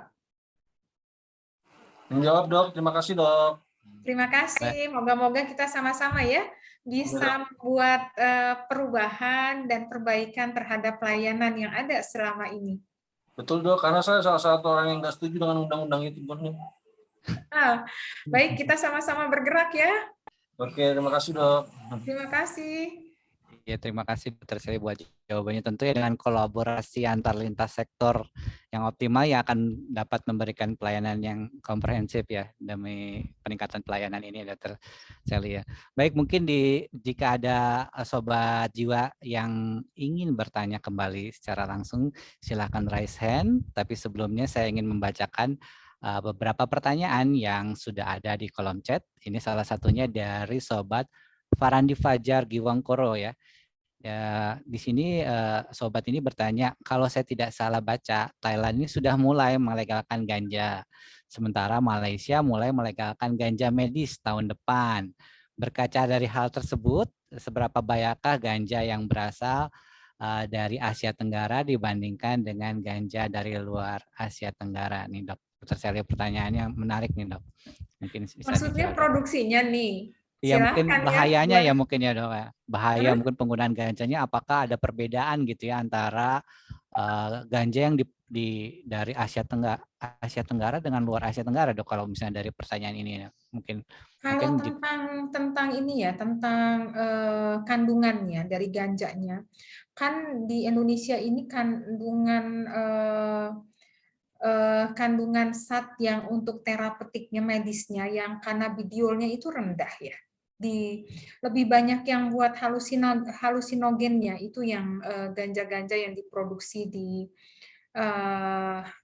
Menjawab dok, terima kasih dok. Terima kasih, moga-moga kita sama-sama ya bisa membuat perubahan dan perbaikan terhadap pelayanan yang ada selama ini. Betul dok, karena saya salah satu orang yang nggak setuju dengan undang-undang itu. Baik, kita sama-sama bergerak ya. Oke, terima kasih dok. Terima kasih. Ya, terima kasih Dr. Sally buat jawabannya. Tentu ya dengan kolaborasi antar lintas sektor yang optimal yang akan dapat memberikan pelayanan yang komprehensif ya demi peningkatan pelayanan ini Dr. Sally ya. Baik, mungkin jika ada sobat jiwa yang ingin bertanya kembali secara langsung silakan raise hand, tapi sebelumnya saya ingin membacakan beberapa pertanyaan yang sudah ada di kolom chat. Ini salah satunya dari sobat Farandi Fajar Giwangkoro ya. Ya, di sini sobat ini bertanya, kalau saya tidak salah baca, Thailand ini sudah mulai melegalkan ganja, sementara Malaysia mulai melegalkan ganja medis tahun depan. Berkaca dari hal tersebut, seberapa banyakah ganja yang berasal dari Asia Tenggara dibandingkan dengan ganja dari luar Asia Tenggara? Nih dok, Dr. Sally, pertanyaannya menarik nih dok. Mungkin bisa maksudnya produksinya nih. Iya mungkin bahayanya ya mungkin ya dok ya. Bahaya mungkin penggunaan ganjanya, apakah ada perbedaan gitu ya antara ganja yang dari Asia Tenggara dengan luar Asia Tenggara dok, kalau misalnya dari pertanyaan ini ya. Mungkin tentang ini ya, tentang kandungannya dari ganjanya. Kan di Indonesia ini kandungan zat yang untuk terapeutiknya medisnya yang cannabidiolnya itu rendah ya. Lebih banyak yang buat halusinogennya itu yang ganja-ganja yang diproduksi di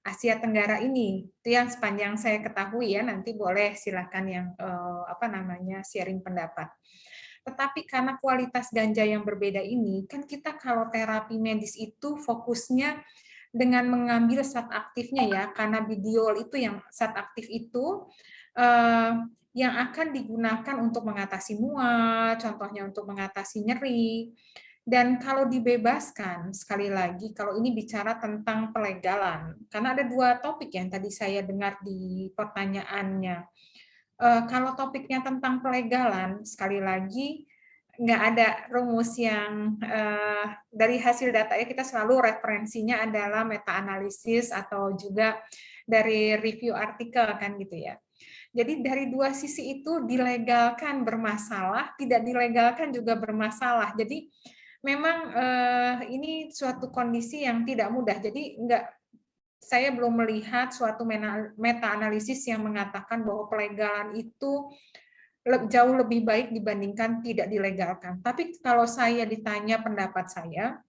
Asia Tenggara ini. Itu yang sepanjang saya ketahui ya, nanti boleh silakan yang sharing pendapat. Tetapi karena kualitas ganja yang berbeda ini, kan kita kalau terapi medis itu fokusnya dengan mengambil zat aktifnya ya, cannabidiol itu yang zat aktif itu yang akan digunakan untuk mengatasi mual, contohnya untuk mengatasi nyeri. Dan kalau dibebaskan, sekali lagi, kalau ini bicara tentang pelegalan, karena ada dua topik yang tadi saya dengar di pertanyaannya. Kalau topiknya tentang pelegalan, sekali lagi, nggak ada rumus yang dari hasil data ya, kita selalu referensinya adalah meta-analisis atau juga dari review artikel kan gitu ya. Jadi dari dua sisi itu dilegalkan bermasalah, tidak dilegalkan juga bermasalah. Jadi memang ini suatu kondisi yang tidak mudah. Jadi saya belum melihat suatu meta-analisis yang mengatakan bahwa pelegalan itu jauh lebih baik dibandingkan tidak dilegalkan. Tapi kalau saya ditanya pendapat saya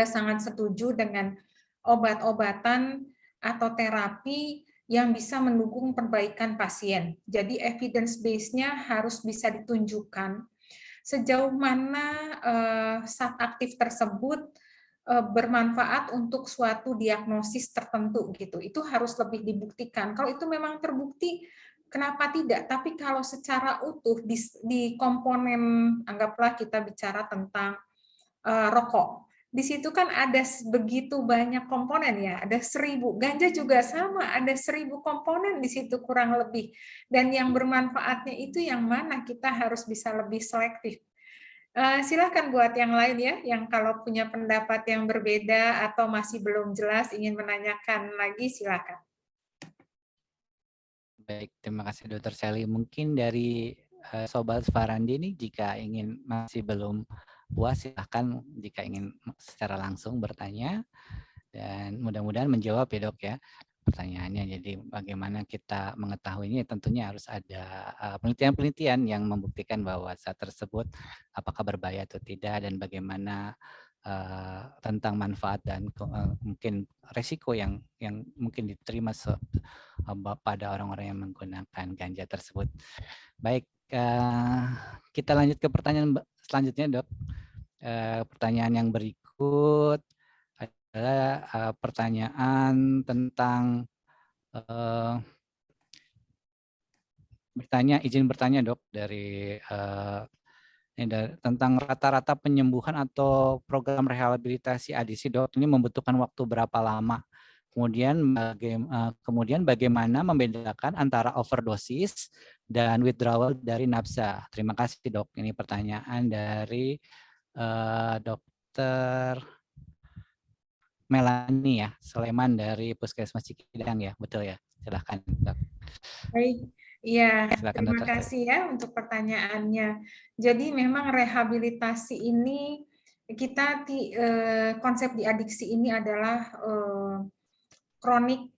sangat setuju dengan obat-obatan atau terapi yang bisa mendukung perbaikan pasien. Jadi evidence base-nya harus bisa ditunjukkan sejauh mana zat aktif tersebut bermanfaat untuk suatu diagnosis tertentu gitu. Itu harus lebih dibuktikan. Kalau itu memang terbukti, kenapa tidak? Tapi kalau secara utuh di komponen, anggaplah kita bicara tentang rokok. Di situ kan ada begitu banyak komponen ya, ada 1000. Ganja juga sama, ada 1000 komponen di situ kurang lebih. Dan yang bermanfaatnya itu yang mana kita harus bisa lebih selektif. Silakan buat yang lain ya, yang kalau punya pendapat yang berbeda atau masih belum jelas ingin menanyakan lagi, silakan. Baik, terima kasih Dr. Sally. Mungkin dari Sobat Farandi nih, jika ingin masih belum puas, silahkan jika ingin secara langsung bertanya. Dan mudah-mudahan menjawab ya dok ya pertanyaannya. Jadi bagaimana kita mengetahuinya, tentunya harus ada penelitian-penelitian yang membuktikan bahwa zat tersebut apakah berbahaya atau tidak, dan bagaimana tentang manfaat dan mungkin resiko yang mungkin diterima pada orang-orang yang menggunakan ganja tersebut. Baik, kita lanjut ke pertanyaan selanjutnya dok. Pertanyaan yang berikut adalah pertanyaan tentang izin bertanya dok dari tentang rata-rata penyembuhan atau program rehabilitasi ADC dok, ini membutuhkan waktu berapa lama? Kemudian bagaimana membedakan antara overdosis dan withdrawal dari nafsa? Terima kasih dok. Ini pertanyaan dari Dokter Melani ya, Soleman dari Puskesmas Cikidang ya, betul ya? Silahkan dok. Baik, iya, terima Dokter. kasih ya untuk pertanyaannya. Jadi memang rehabilitasi ini kita konsep di adiksi ini adalah chronic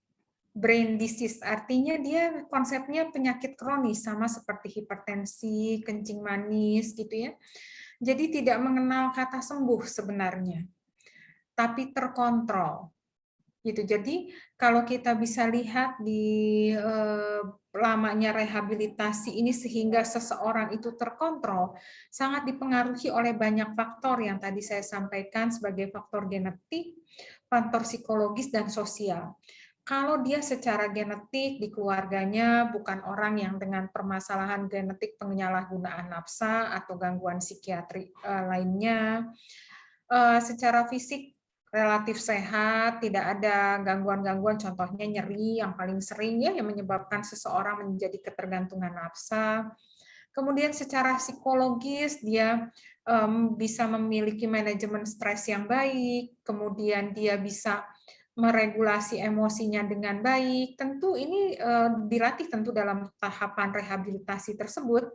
brain disease, artinya dia konsepnya penyakit kronis sama seperti hipertensi, kencing manis gitu ya. Jadi tidak mengenal kata sembuh sebenarnya, tapi terkontrol. Gitu. Jadi kalau kita bisa lihat di lamanya rehabilitasi ini sehingga seseorang itu terkontrol, sangat dipengaruhi oleh banyak faktor yang tadi saya sampaikan sebagai faktor genetik, faktor psikologis, dan sosial. Kalau dia secara genetik di keluarganya bukan orang yang dengan permasalahan genetik penyalahgunaan nafsa atau gangguan psikiatri lainnya, secara fisik relatif sehat, tidak ada gangguan-gangguan, contohnya nyeri yang paling sering ya yang menyebabkan seseorang menjadi ketergantungan nafsa. Kemudian secara psikologis dia bisa memiliki manajemen stres yang baik, kemudian dia bisa meregulasi emosinya dengan baik. Tentu ini dilatih tentu dalam tahapan rehabilitasi tersebut.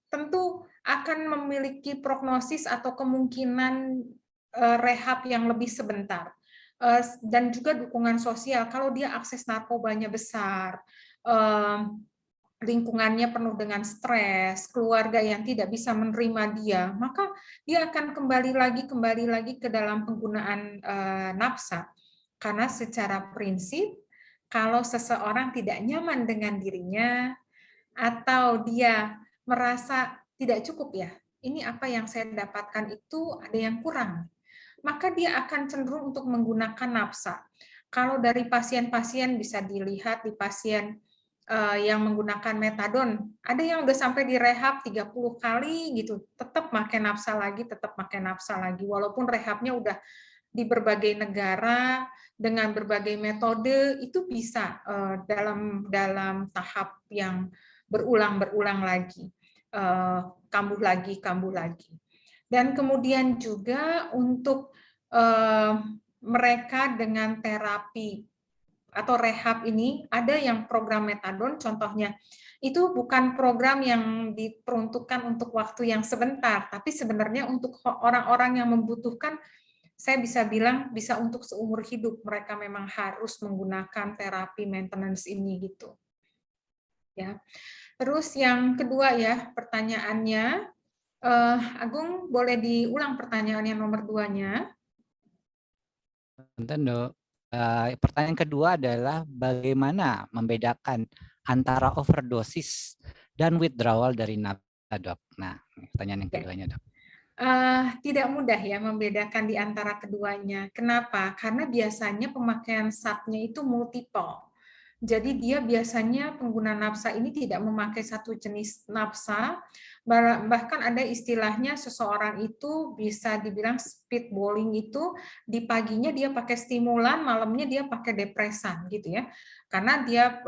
Tentu akan memiliki prognosis atau kemungkinan rehab yang lebih sebentar. Dan juga dukungan sosial, kalau dia akses narkobanya besar, lingkungannya penuh dengan stres, keluarga yang tidak bisa menerima dia, maka dia akan kembali lagi ke dalam penggunaan nafsa. Karena secara prinsip, kalau seseorang tidak nyaman dengan dirinya, atau dia merasa tidak cukup ya, ini apa yang saya dapatkan itu ada yang kurang, maka dia akan cenderung untuk menggunakan nafsa. Kalau dari pasien-pasien bisa dilihat di pasien yang menggunakan metadon, ada yang udah sampai direhab 30 kali gitu, tetap pakai nafsa lagi, walaupun rehabnya udah di berbagai negara dengan berbagai metode, itu bisa dalam tahap yang berulang lagi, kambuh lagi. Dan kemudian juga untuk mereka dengan terapi atau rehab ini, ada yang program metadon contohnya, itu bukan program yang diperuntukkan untuk waktu yang sebentar, tapi sebenarnya untuk orang-orang yang membutuhkan, saya bisa bilang bisa untuk seumur hidup, mereka memang harus menggunakan terapi maintenance ini gitu. Ya. Terus yang kedua ya, pertanyaannya, Agung boleh diulang pertanyaan yang nomor 2-nya? Dok. Pertanyaan kedua adalah bagaimana membedakan antara overdosis dan withdrawal dari nafsa Dok? Nah, pertanyaan yang keduanya, Dok. Tidak mudah ya membedakan di antara keduanya. Kenapa? Karena biasanya pemakaian SAP-nya itu multiple. Jadi dia biasanya pengguna nafsa ini tidak memakai satu jenis nafsa, bahkan ada istilahnya seseorang itu bisa dibilang speedballing itu di paginya dia pakai stimulan, malamnya dia pakai depresan gitu ya. Karena dia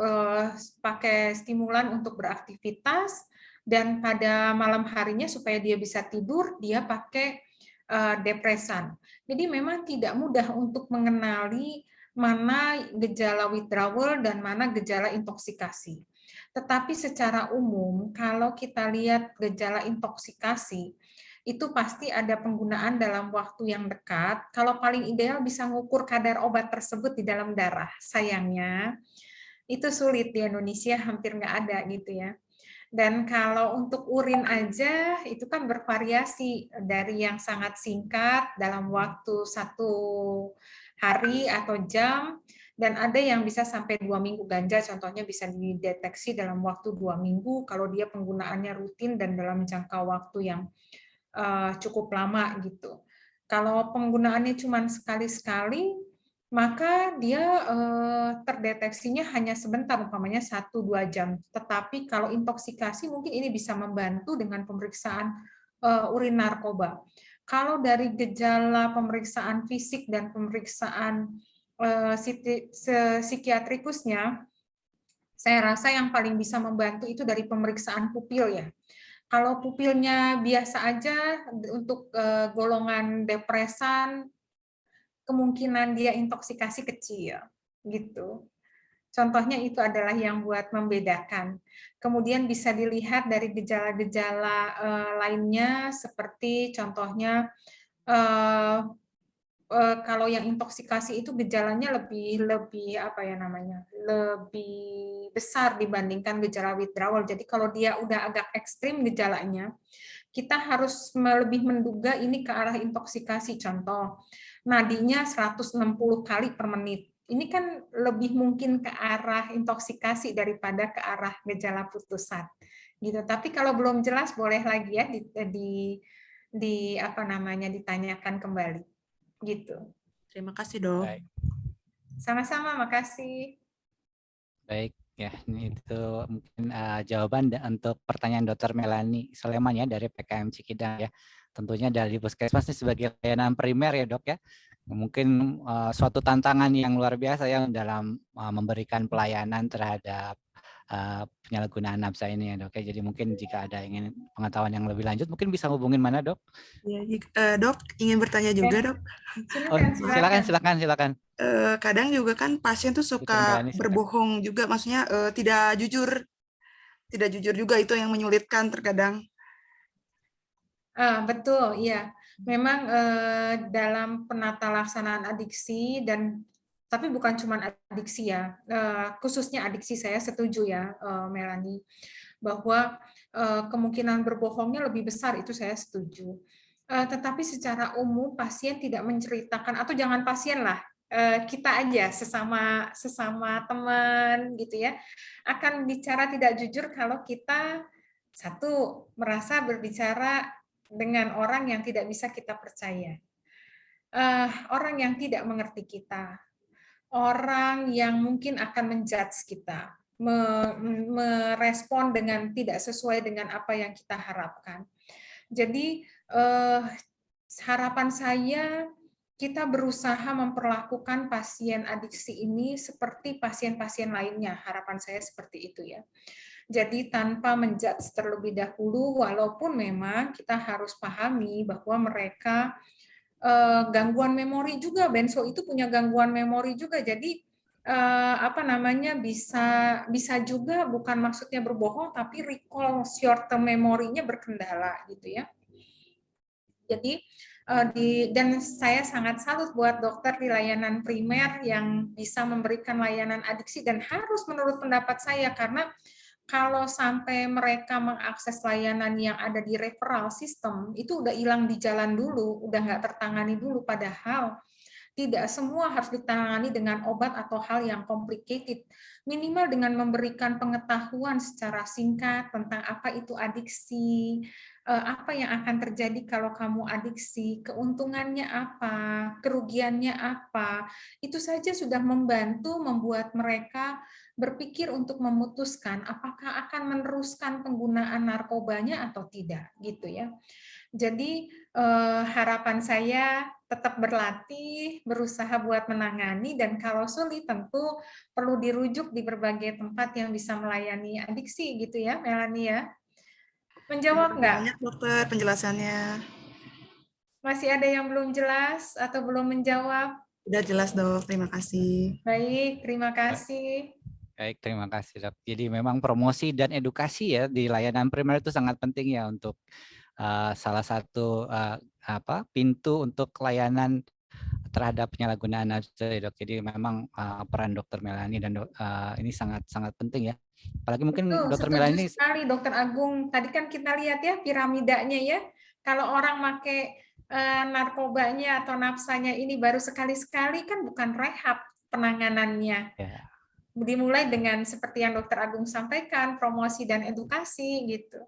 pakai stimulan untuk beraktivitas, dan pada malam harinya supaya dia bisa tidur, dia pakai depresan. Jadi memang tidak mudah untuk mengenali mana gejala withdrawal dan mana gejala intoksikasi. Tetapi secara umum, kalau kita lihat gejala intoksikasi, itu pasti ada penggunaan dalam waktu yang dekat. Kalau paling ideal bisa mengukur kadar obat tersebut di dalam darah. Sayangnya, itu sulit di Indonesia, hampir nggak ada gitu ya. Dan kalau untuk urin aja, itu kan bervariasi dari yang sangat singkat dalam waktu 1 hari atau jam, dan ada yang bisa sampai 2 minggu. Ganja contohnya bisa dideteksi dalam waktu 2 minggu kalau dia penggunaannya rutin dan dalam jangka waktu yang cukup lama gitu. Kalau penggunaannya cuma sekali-sekali, maka dia terdeteksinya hanya sebentar, umpamanya 1-2 jam. Tetapi kalau intoksikasi mungkin ini bisa membantu dengan pemeriksaan urin narkoba. Kalau dari gejala pemeriksaan fisik dan pemeriksaan psikiatrikusnya, saya rasa yang paling bisa membantu itu dari pemeriksaan pupil ya. Kalau pupilnya biasa aja untuk golongan depresan, kemungkinan dia intoksikasi kecil, gitu. Contohnya itu adalah yang buat membedakan. Kemudian bisa dilihat dari gejala-gejala lainnya, seperti contohnya kalau yang intoksikasi itu gejalanya lebih apa ya namanya, lebih besar dibandingkan gejala withdrawal. Jadi kalau dia udah agak ekstrim gejalanya, kita harus lebih menduga ini ke arah intoksikasi. Contoh, nadinya 160 kali per menit. Ini kan lebih mungkin ke arah intoksikasi daripada ke arah gejala putusan. Gitu. Tapi kalau belum jelas boleh lagi ya di apa namanya ditanyakan kembali. Gitu. Terima kasih, Dok. Baik. Sama-sama, makasih. Baik, ya ini itu mungkin jawaban untuk pertanyaan Dr. Melani Soleman ya dari PKM Cikidang ya. Tentunya dari Puskesmas ini sebagai layanan primer ya Dok ya. Mungkin suatu tantangan yang luar biasa ya dalam memberikan pelayanan terhadap penyalahgunaan nafsa ini ya Dok ya. Jadi mungkin jika ada ingin pengetahuan yang lebih lanjut mungkin bisa hubungin mana Dok? Ya, Dok ingin bertanya juga Dok. Silakan. Kadang juga kan pasien tuh suka berbohong juga, maksudnya tidak jujur juga, itu yang menyulitkan terkadang. Betul, iya. Memang dalam penata laksanaan adiksi tapi bukan cuma adiksi ya, khususnya adiksi saya setuju ya, Melanie, bahwa kemungkinan berbohongnya lebih besar, itu saya setuju. Tetapi secara umum pasien tidak menceritakan, atau jangan pasien lah, kita aja sesama teman gitu ya, akan bicara tidak jujur kalau kita satu merasa berbicara dengan orang yang tidak bisa kita percaya, orang yang tidak mengerti kita, orang yang mungkin akan menjudge kita, merespon dengan tidak sesuai dengan apa yang kita harapkan. Jadi harapan saya kita berusaha memperlakukan pasien adiksi ini seperti pasien-pasien lainnya. Harapan saya seperti itu ya. Jadi tanpa menjudge terlebih dahulu, walaupun memang kita harus pahami bahwa mereka gangguan memori juga, benzo itu punya gangguan memori juga. Jadi apa namanya bisa juga bukan maksudnya berbohong, tapi recall short term memorinya berkendala gitu ya. Jadi dan saya sangat salut buat dokter di layanan primer yang bisa memberikan layanan adiksi, dan harus menurut pendapat saya, karena kalau sampai mereka mengakses layanan yang ada di referral system, itu udah hilang di jalan dulu, udah nggak tertangani dulu. Padahal Tidak semua harus ditangani dengan obat atau hal yang complicated. Minimal dengan memberikan pengetahuan secara singkat tentang apa itu adiksi, apa yang akan terjadi kalau kamu adiksi, keuntungannya apa, kerugiannya apa. Itu saja sudah membantu membuat mereka berpikir untuk memutuskan apakah akan meneruskan penggunaan narkobanya atau tidak, gitu ya. Jadi harapan saya tetap berlatih, berusaha buat menangani, dan kalau sulit tentu perlu dirujuk di berbagai tempat yang bisa melayani adiksi, gitu ya, Melanie ya. Menjawab nggak? Banyak dokter penjelasannya. Masih ada yang belum jelas atau belum menjawab? Sudah jelas dok, terima kasih. Baik, terima kasih. Baik, terima kasih dok. Jadi memang promosi dan edukasi ya di layanan primer itu sangat penting ya untuk salah satu pintu untuk layanan terhadap penyalahgunaan narkoba dok. Jadi memang peran Dokter Melanie dan ini sangat penting ya. Apalagi mungkin Dokter Melanie. Sekali Dokter Agung. Tadi kan kita lihat ya piramidanya ya. Kalau orang pakai narkobanya atau nafsanya ini baru sekali-sekali kan bukan rehab penanganannya. Ya. Dimulai dengan seperti yang Dokter Agung sampaikan, promosi dan edukasi gitu.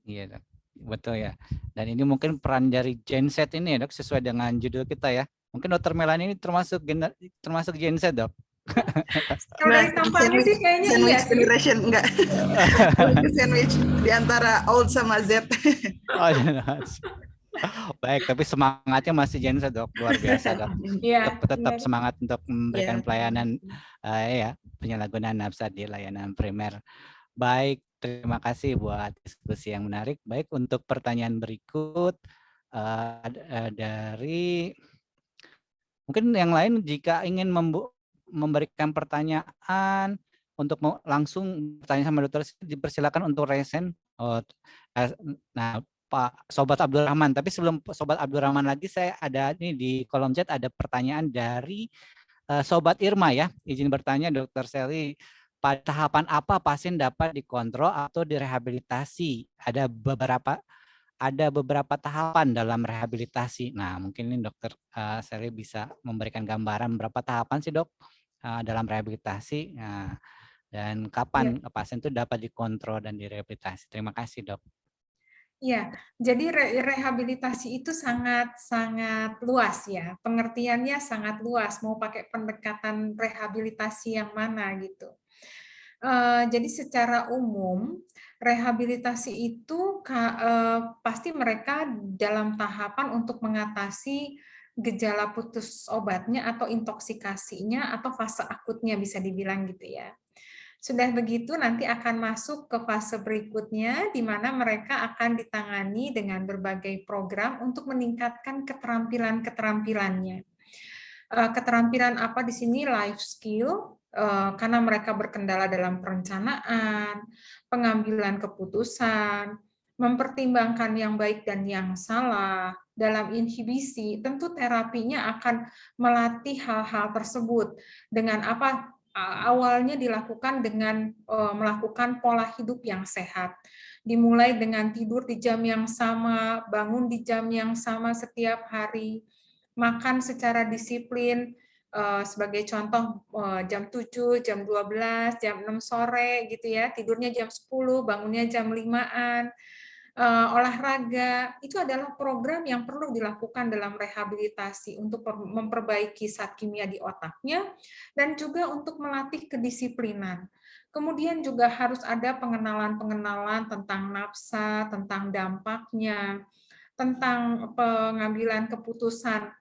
Iya dok. Betul ya. Dan ini mungkin peran dari genset ini ya dok, sesuai dengan judul kita ya. Mungkin Dokter Melanie ini termasuk genset dok. Kalau dari tampangnya sih kayaknya sandwich iya generation enggak. Sandwich di antara old sama Z. Oh, baik, tapi semangatnya masih genset dok, luar biasa dok. Ya, tetap semangat untuk memberikan pelayanan penyalahgunaan nafsa di layanan primer. Baik, terima kasih buat diskusi yang menarik. Baik, untuk pertanyaan berikut dari mungkin yang lain jika ingin memberikan pertanyaan untuk langsung bertanya sama dokter, dipersilakan untuk resen. Nah, Pak Sobat Abdul Rahman, tapi sebelum Sobat Abdul Rahman lagi, saya ada ini di kolom chat ada pertanyaan dari Sobat Irma ya. Izin bertanya Dokter Sally, pada tahapan apa pasien dapat dikontrol atau direhabilitasi? Ada beberapa tahapan dalam rehabilitasi. Nah, mungkin ini Dokter Sally bisa memberikan gambaran berapa tahapan sih dok dalam rehabilitasi. Nah, dan kapan pasien itu dapat dikontrol dan direhabilitasi? Terima kasih dok. Ya, jadi rehabilitasi itu sangat luas ya, pengertiannya sangat luas. Mau pakai pendekatan rehabilitasi yang mana gitu. Jadi secara umum rehabilitasi itu pasti mereka dalam tahapan untuk mengatasi gejala putus obatnya atau intoksikasinya atau fase akutnya bisa dibilang gitu ya. Sudah begitu nanti akan masuk ke fase berikutnya di mana mereka akan ditangani dengan berbagai program untuk meningkatkan keterampilannya. Keterampilan apa di sini? Life skill, karena mereka berkendala dalam perencanaan, pengambilan keputusan, mempertimbangkan yang baik dan yang salah, dalam inhibisi, tentu terapinya akan melatih hal-hal tersebut dengan apa? Awalnya dilakukan dengan melakukan pola hidup yang sehat. Dimulai dengan tidur di jam yang sama, bangun di jam yang sama setiap hari, makan secara disiplin, sebagai contoh jam 7, jam 12, jam 6 sore gitu ya, tidurnya jam 10, bangunnya jam 5-an, olahraga, itu adalah program yang perlu dilakukan dalam rehabilitasi untuk memperbaiki zat kimia di otaknya dan juga untuk melatih kedisiplinan. Kemudian juga harus ada pengenalan-pengenalan tentang nafsa, tentang dampaknya, tentang pengambilan keputusan.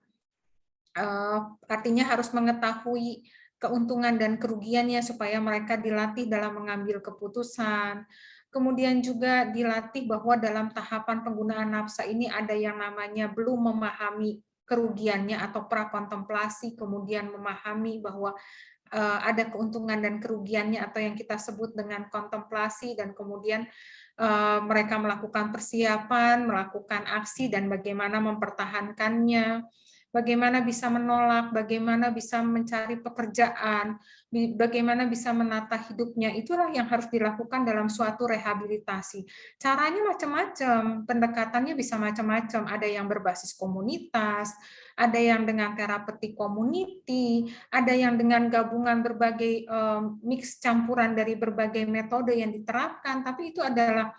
Artinya harus mengetahui keuntungan dan kerugiannya supaya mereka dilatih dalam mengambil keputusan. Kemudian juga dilatih bahwa dalam tahapan penggunaan nafsa ini ada yang namanya belum memahami kerugiannya atau prakontemplasi, kemudian memahami bahwa ada keuntungan dan kerugiannya atau yang kita sebut dengan kontemplasi, dan kemudian mereka melakukan persiapan, melakukan aksi, dan bagaimana mempertahankannya, bagaimana bisa menolak, bagaimana bisa mencari pekerjaan, bagaimana bisa menata hidupnya. Itulah yang harus dilakukan dalam suatu rehabilitasi. Caranya macam-macam, pendekatannya bisa macam-macam. Ada yang berbasis komunitas, ada yang dengan therapeutic community, ada yang dengan gabungan berbagai mix campuran dari berbagai metode yang diterapkan, tapi itu adalah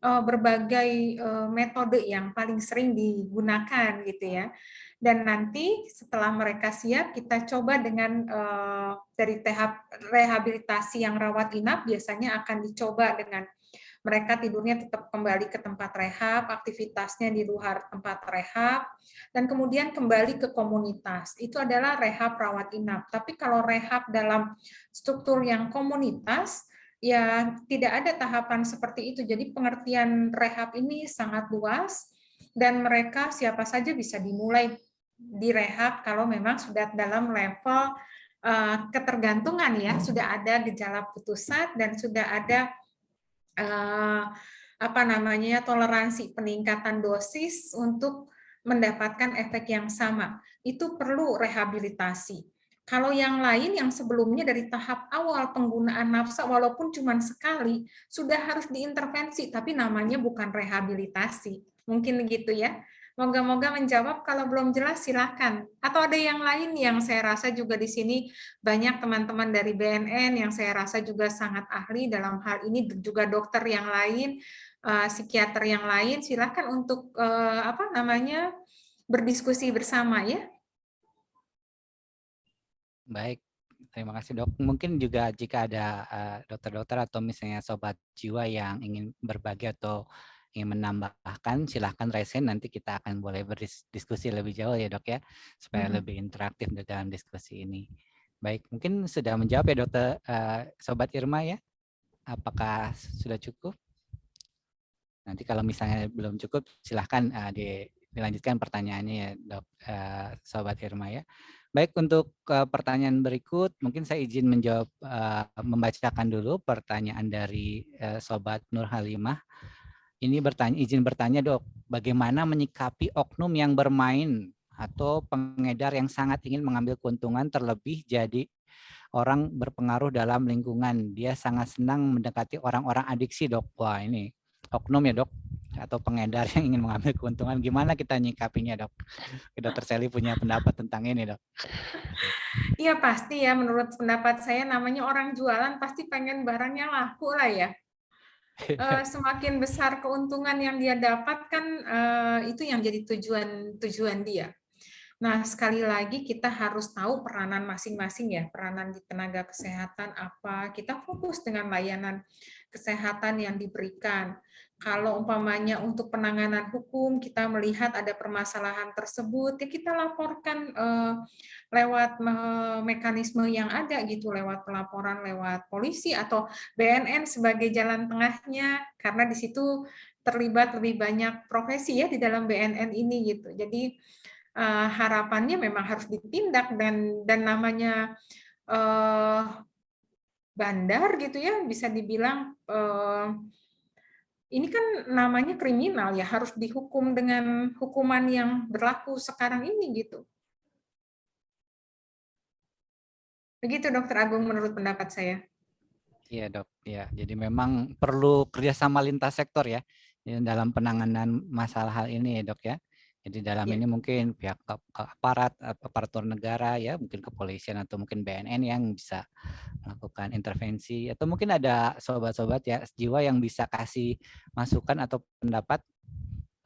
berbagai metode yang paling sering digunakan gitu ya. Dan nanti setelah mereka siap, kita coba dengan dari tahap rehabilitasi yang rawat inap, biasanya akan dicoba dengan mereka tidurnya tetap kembali ke tempat rehab, aktivitasnya di luar tempat rehab, dan kemudian kembali ke komunitas. Itu adalah rehab rawat inap. Tapi kalau rehab dalam struktur yang komunitas, ya tidak ada tahapan seperti itu. Jadi pengertian rehab ini sangat luas, dan mereka siapa saja bisa dimulai direhab kalau memang sudah dalam level ketergantungan ya, sudah ada gejala putus asa dan sudah ada toleransi peningkatan dosis untuk mendapatkan efek yang sama. Itu perlu rehabilitasi. Kalau yang lain yang sebelumnya dari tahap awal penggunaan nafsa walaupun cuma sekali sudah harus diintervensi, tapi namanya bukan rehabilitasi. Mungkin gitu ya. Moga-moga menjawab. Kalau belum jelas silakan. Atau ada yang lain yang saya rasa juga di sini banyak teman-teman dari BNN yang saya rasa juga sangat ahli dalam hal ini, juga dokter yang lain, psikiater yang lain. Silakan untuk berdiskusi bersama ya. Baik, terima kasih dok. Mungkin juga jika ada dokter-dokter atau misalnya sobat jiwa yang ingin berbagi atau ingin menambahkan, silahkan raise hand, nanti kita akan boleh berdiskusi lebih jauh ya dok ya, supaya lebih interaktif dalam diskusi ini. Baik, mungkin sudah menjawab ya dokter sobat Irma ya, apakah sudah cukup? Nanti kalau misalnya belum cukup, silahkan dilanjutkan pertanyaannya ya dok, sobat Irma ya. Baik, untuk pertanyaan berikut, mungkin saya izin menjawab, membacakan dulu pertanyaan dari sobat Nur Halimah. Ini izin bertanya dok, bagaimana menyikapi oknum yang bermain atau pengedar yang sangat ingin mengambil keuntungan, terlebih jadi orang berpengaruh dalam lingkungan. Dia sangat senang mendekati orang-orang adiksi dok. Wah ini oknum ya dok, atau pengedar yang ingin mengambil keuntungan. Gimana kita nyikapinya dok? Dokter Sally punya pendapat tentang ini dok? Iya pasti ya, menurut pendapat saya namanya orang jualan pasti pengen barangnya laku lah ya. Semakin besar keuntungan yang dia dapatkan, itu yang jadi tujuan dia. Nah, sekali lagi kita harus tahu peranan masing-masing ya, peranan di tenaga kesehatan apa, kita fokus dengan layanan kesehatan yang diberikan. Kalau umpamanya untuk penanganan hukum, kita melihat ada permasalahan tersebut, ya kita laporkan lewat mekanisme yang ada gitu, lewat pelaporan lewat polisi atau BNN sebagai jalan tengahnya, karena di situ terlibat lebih banyak profesi ya di dalam BNN ini gitu. Jadi harapannya memang harus ditindak, dan namanya bandar gitu ya, bisa dibilang ini kan namanya kriminal ya, harus dihukum dengan hukuman yang berlaku sekarang ini gitu. Begitu Dokter Agung menurut pendapat saya. Iya dok, ya. Jadi memang perlu kerjasama lintas sektor ya dalam penanganan masalah hal ini ya dok ya. Jadi dalam ini mungkin pihak aparatur negara ya, mungkin kepolisian atau mungkin BNN yang bisa melakukan intervensi, atau mungkin ada sobat-sobat ya jiwa yang bisa kasih masukan atau pendapat,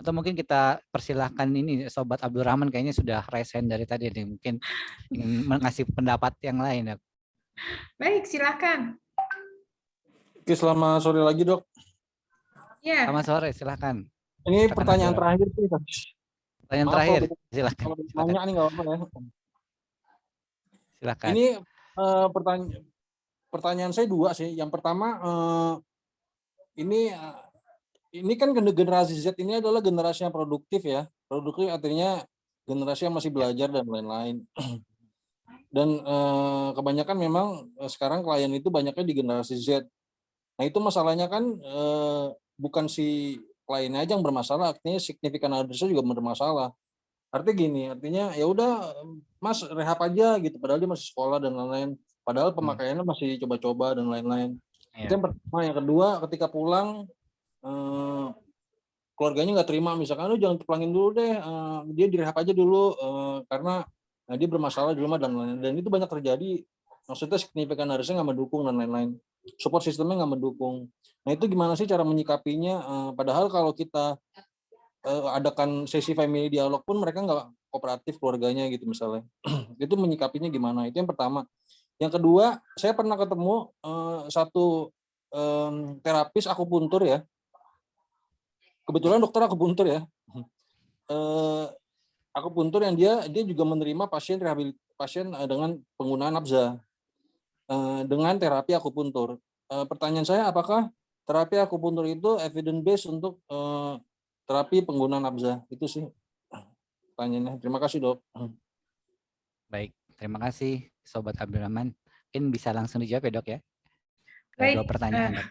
atau mungkin kita persilahkan ini sobat Abdul Rahman kayaknya sudah raise hand dari tadi nih, mungkin ingin mengasih pendapat yang lain dok. Baik, silakan. Oke, selamat sore lagi dok. Ya. Selamat sore, silakan. Ini pertanyaan terakhir sih. Pertanyaan terakhir, silakan. Kalau ditanya nih nggak apa-apa ya. Silakan. Ini pertanyaan saya dua sih. Yang pertama, ini kan generasi Z ini adalah generasi yang produktif ya. Produktif artinya generasi yang masih belajar dan lain-lain. Dan kebanyakan memang sekarang klien itu banyaknya di generasi Z. Nah itu masalahnya kan bukan si kliennya aja yang bermasalah, artinya signifikan othersnya juga bermasalah. Artinya gini, artinya ya udah Mas rehab aja gitu, padahal dia masih sekolah dan lain-lain. Padahal pemakaiannya masih coba-coba dan lain-lain. Itu yang pertama. Yang kedua, ketika pulang keluarganya nggak terima, misalkan lu jangan pulangin dulu deh, dia direhab aja dulu karena dia bermasalah di rumah dan lain-lain. Dan itu banyak terjadi, maksudnya signifikan harusnya nggak mendukung dan lain-lain. Support sistemnya nggak mendukung. Nah itu gimana sih cara menyikapinya? Padahal kalau kita adakan sesi family dialog pun mereka nggak kooperatif keluarganya gitu misalnya. Itu menyikapinya gimana? Itu yang pertama. Yang kedua, saya pernah ketemu satu terapis akupuntur ya. Kebetulan dokter akupuntur ya. Akupuntur yang dia juga menerima pasien dengan penggunaan nafza dengan terapi akupuntur. Pertanyaan saya, apakah terapi akupuntur itu evidence based untuk terapi penggunaan nafza? Itu sih pertanyaannya. Terima kasih, Dok. Baik, terima kasih Sobat Abdurrahman. Mungkin bisa langsung dijawab ya, Dok ya. Baik, 2 pertanyaan, Dok.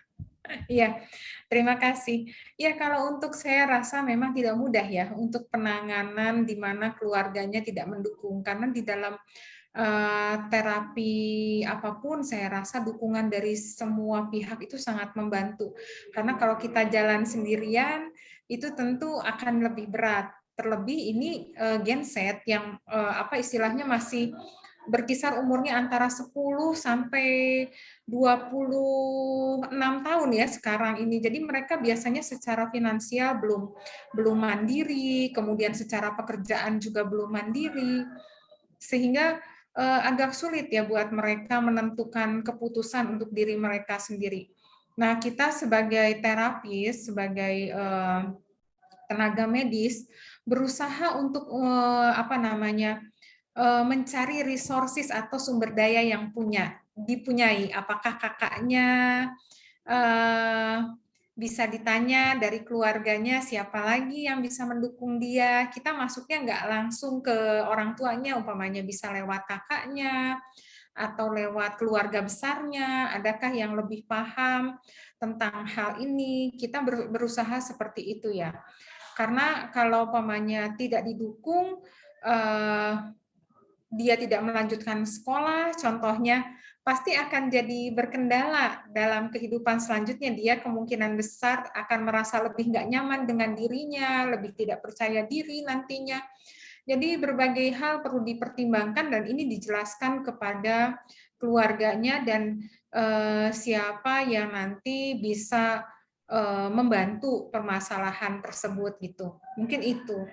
Iya, terima kasih. Ya, kalau untuk saya rasa memang tidak mudah ya untuk penanganan di mana keluarganya tidak mendukung, karena di dalam terapi apapun saya rasa dukungan dari semua pihak itu sangat membantu. Karena kalau kita jalan sendirian itu tentu akan lebih berat. Terlebih ini genset yang istilahnya masih berkisar umurnya antara 10 sampai 26 tahun ya sekarang ini. Jadi mereka biasanya secara finansial belum mandiri, kemudian secara pekerjaan juga belum mandiri. Sehingga agak sulit ya buat mereka menentukan keputusan untuk diri mereka sendiri. Nah, kita sebagai terapis, sebagai tenaga medis berusaha untuk mencari resources atau sumber daya yang dipunyai. Apakah kakaknya bisa ditanya dari keluarganya siapa lagi yang bisa mendukung dia. Kita masuknya nggak langsung ke orang tuanya, umpamanya bisa lewat kakaknya atau lewat keluarga besarnya. Adakah yang lebih paham tentang hal ini? Kita berusaha seperti itu ya. Karena kalau umpamanya tidak didukung, dia tidak melanjutkan sekolah, contohnya, pasti akan jadi berkendala dalam kehidupan selanjutnya. Dia kemungkinan besar akan merasa lebih nggak nyaman dengan dirinya, lebih tidak percaya diri nantinya. Jadi berbagai hal perlu dipertimbangkan dan ini dijelaskan kepada keluarganya dan siapa yang nanti bisa membantu permasalahan tersebut gitu. Mungkin itu.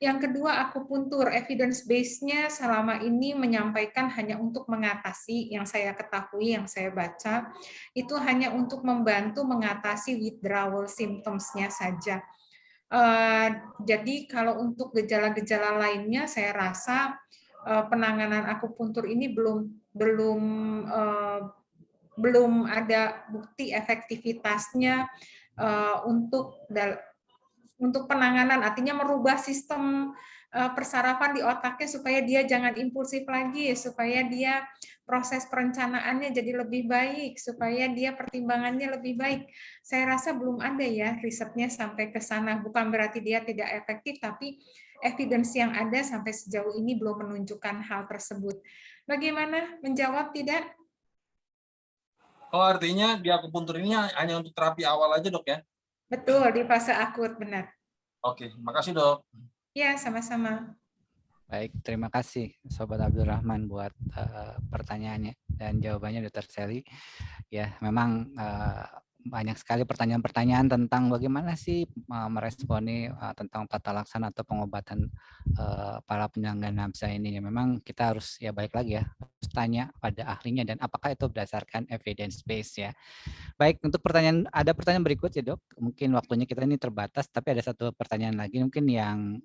Yang kedua, akupuntur evidence base-nya selama ini menyampaikan hanya untuk mengatasi, yang saya ketahui, yang saya baca, itu hanya untuk membantu mengatasi withdrawal symptoms-nya saja. Jadi kalau untuk gejala-gejala lainnya, saya rasa penanganan akupuntur ini belum ada bukti efektivitasnya untuk penanganan, artinya merubah sistem persarafan di otaknya supaya dia jangan impulsif lagi, supaya dia proses perencanaannya jadi lebih baik, supaya dia pertimbangannya lebih baik. Saya rasa belum ada ya risetnya sampai ke sana. Bukan berarti dia tidak efektif, tapi evidence yang ada sampai sejauh ini belum menunjukkan hal tersebut. Bagaimana? Menjawab tidak? Oh, artinya di akupuntur ini hanya untuk terapi awal aja, Dok ya? Betul, di fase akut, benar. Oke, makasih, Dok. Ya, sama-sama. Baik, terima kasih Sobat Abdurrahman buat pertanyaannya dan jawabannya Dr. Sally. Ya, memang banyak sekali pertanyaan-pertanyaan tentang bagaimana sih meresponi tentang tata laksana atau pengobatan para penyandang nafsa ini. Ya, memang kita harus ya balik lagi ya, harus tanya pada ahlinya dan apakah itu berdasarkan evidence base ya. Baik, untuk ada pertanyaan berikut ya Dok. Mungkin waktunya kita ini terbatas, tapi ada satu pertanyaan lagi mungkin yang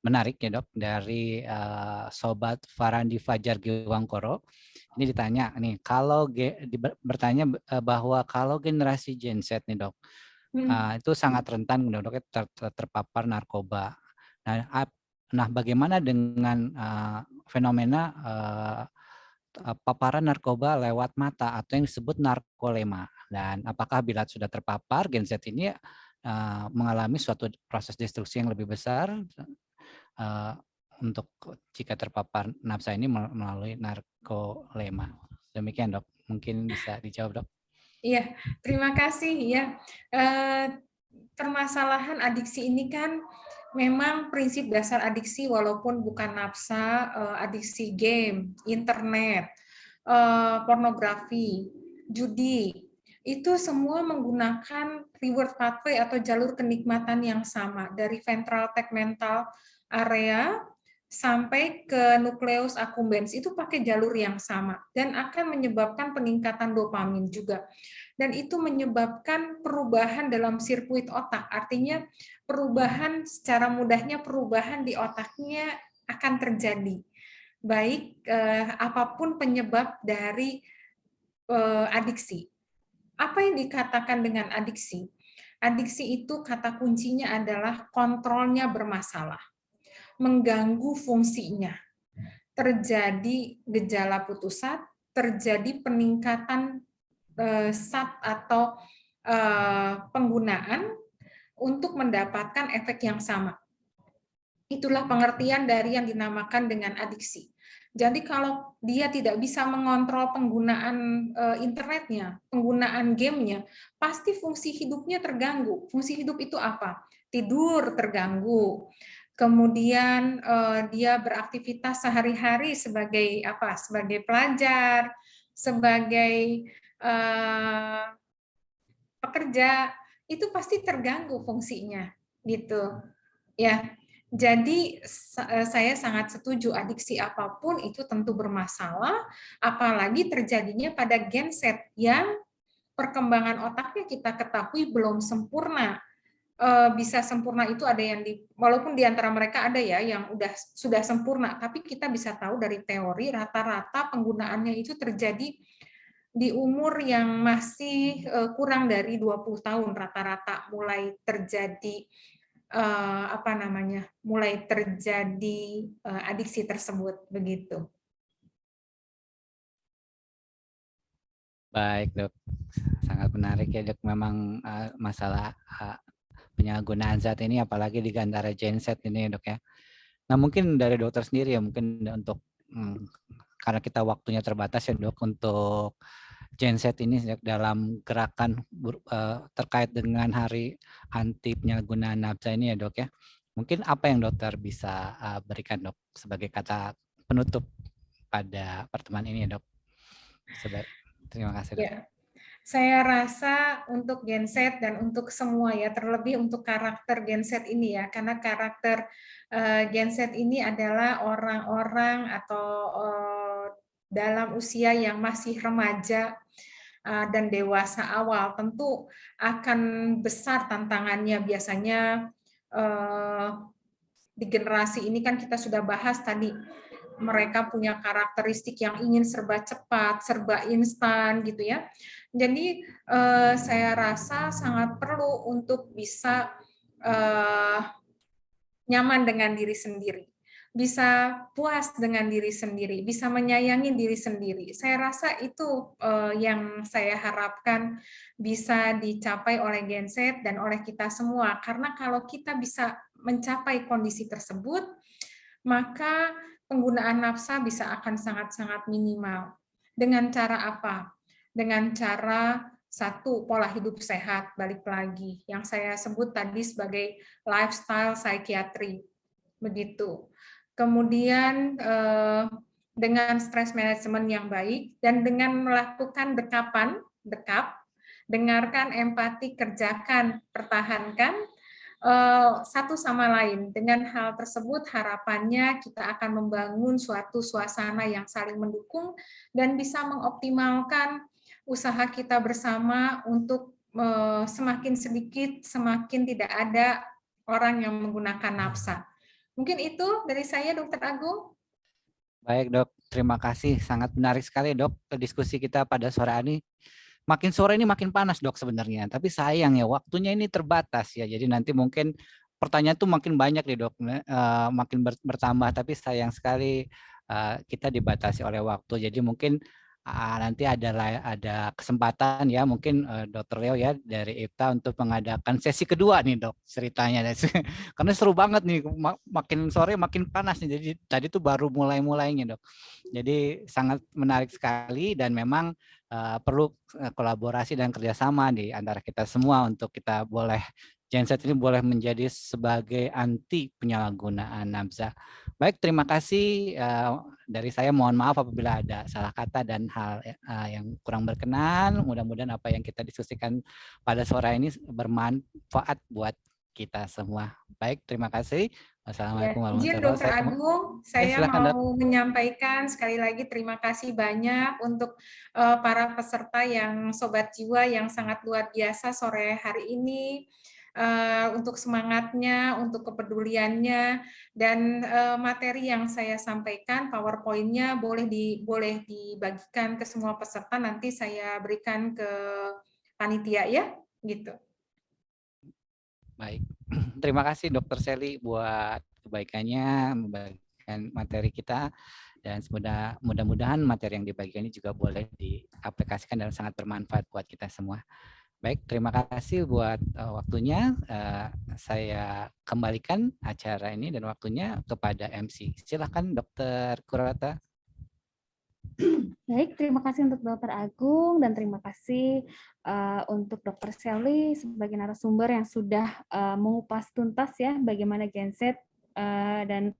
menarik ya Dok, dari Sobat Farandi Fajar Giwangkoro. Ini ditanya nih, bertanya bahwa kalau generasi Gen Z nih Dok, itu sangat rentan Dok, terpapar narkoba. Nah, bagaimana dengan fenomena paparan narkoba lewat mata atau yang disebut narkolema? Dan apakah bila sudah terpapar, Gen Z ini mengalami suatu proses destruksi yang lebih besar untuk jika terpapar nafsa ini melalui narkolema. Demikian Dok, mungkin bisa dijawab Dok. Iya, terima kasih ya. permasalahan adiksi ini kan memang prinsip dasar adiksi walaupun bukan nafsa, adiksi game, internet, pornografi, judi, itu semua menggunakan reward pathway atau jalur kenikmatan yang sama dari ventral tegmental area sampai ke nucleus accumbens, itu pakai jalur yang sama dan akan menyebabkan peningkatan dopamin juga. Dan itu menyebabkan perubahan dalam sirkuit otak, artinya perubahan secara mudahnya perubahan di otaknya akan terjadi. Baik apapun penyebab dari adiksi. Apa yang dikatakan dengan adiksi? Adiksi itu kata kuncinya adalah kontrolnya bermasalah, mengganggu fungsinya, terjadi gejala putus asa, terjadi peningkatan zat atau penggunaan untuk mendapatkan efek yang sama. Itulah pengertian dari yang dinamakan dengan adiksi. Jadi kalau dia tidak bisa mengontrol penggunaan internetnya, penggunaan gamenya, pasti fungsi hidupnya terganggu. Fungsi hidup itu apa? Tidur terganggu. Kemudian dia beraktivitas sehari-hari sebagai apa? Sebagai pelajar, sebagai pekerja, itu pasti terganggu fungsinya, gitu. Ya. Jadi saya sangat setuju adiksi apapun itu tentu bermasalah, apalagi terjadinya pada genset yang perkembangan otaknya kita ketahui belum sempurna. Bisa sempurna itu ada yang walaupun di antara mereka ada ya yang sudah sempurna, tapi kita bisa tahu dari teori rata-rata penggunaannya itu terjadi di umur yang masih kurang dari 20 tahun rata-rata mulai terjadi mulai terjadi adiksi tersebut, begitu. Baik dok, sangat menarik ya dok. Memang masalah penyalahgunaan zat ini apalagi di antara genset ini dok ya. Nah mungkin dari dokter sendiri ya, mungkin untuk karena kita waktunya terbatas ya dok, untuk genset ini dalam gerakan terkait dengan hari anti penyalahgunaan nafsa ini ya dok ya. Mungkin apa yang dokter bisa berikan dok sebagai kata penutup pada pertemuan ini ya dok. Terima kasih dok. Ya, saya rasa untuk genset dan untuk semua ya, terlebih untuk karakter genset ini ya, karena karakter genset ini adalah orang-orang atau dalam usia yang masih remaja dan dewasa awal, tentu akan besar tantangannya. Biasanya di generasi ini kan kita sudah bahas tadi, mereka punya karakteristik yang ingin serba cepat, serba instan gitu ya. Jadi saya rasa sangat perlu untuk bisa nyaman dengan diri sendiri, bisa puas dengan diri sendiri, bisa menyayangi diri sendiri. Saya rasa itu yang saya harapkan bisa dicapai oleh genset dan oleh kita semua. Karena kalau kita bisa mencapai kondisi tersebut, maka penggunaan nafsa bisa akan sangat-sangat minimal. Dengan cara apa? Dengan cara satu, pola hidup sehat, balik lagi. Yang saya sebut tadi sebagai lifestyle psychiatry. Begitu. Kemudian dengan stress management yang baik, dan dengan melakukan dekap, dengarkan, empati, kerjakan, pertahankan, satu sama lain. Dengan hal tersebut harapannya kita akan membangun suatu suasana yang saling mendukung dan bisa mengoptimalkan usaha kita bersama untuk semakin sedikit, semakin tidak ada orang yang menggunakan nafsa. Mungkin itu dari saya, Dr. Agung. Baik dok, terima kasih. Sangat menarik sekali dok diskusi kita pada sore ini. Makin sore ini makin panas dok sebenarnya, tapi sayang ya waktunya ini terbatas ya. Jadi nanti mungkin pertanyaan tuh makin banyak nih dok, makin bertambah. Tapi sayang sekali kita dibatasi oleh waktu. Jadi mungkin nanti ada kesempatan ya mungkin Dr. Leo ya dari IPTA untuk mengadakan sesi kedua nih dok ceritanya. Karena seru banget nih, makin sore makin panas nih. Jadi tadi tuh baru mulainya dok. Jadi sangat menarik sekali dan memang perlu kolaborasi dan kerjasama di antara kita semua untuk kita boleh genset ini boleh menjadi sebagai anti penyalahgunaan nafsa. Baik, terima kasih dari saya. Mohon maaf apabila ada salah kata dan hal yang kurang berkenan. Mudah-mudahan apa yang kita diskusikan pada sore ini bermanfaat buat kita semua. Baik, terima kasih. Wassalamualaikum warahmatullahi Izin wabarakatuh. Dr. Agung, saya silakan, mau menyampaikan sekali lagi terima kasih banyak untuk para peserta yang Sobat Jiwa yang sangat luar biasa sore hari ini. Untuk semangatnya, untuk kepeduliannya, dan materi yang saya sampaikan, PowerPoint-nya boleh dibagikan ke semua peserta, nanti saya berikan ke panitia ya, gitu. Baik, terima kasih Dr. Sally buat kebaikannya, membagikan materi kita, dan mudah-mudahan materi yang dibagikan ini juga boleh diaplikasikan dan sangat bermanfaat buat kita semua. Baik, terima kasih buat waktunya. Saya kembalikan acara ini dan waktunya kepada MC. Silakan Dr. Kurata. Baik, terima kasih untuk Dr. Agung dan terima kasih untuk Dr. Sally sebagai narasumber yang sudah mengupas tuntas ya bagaimana genset dan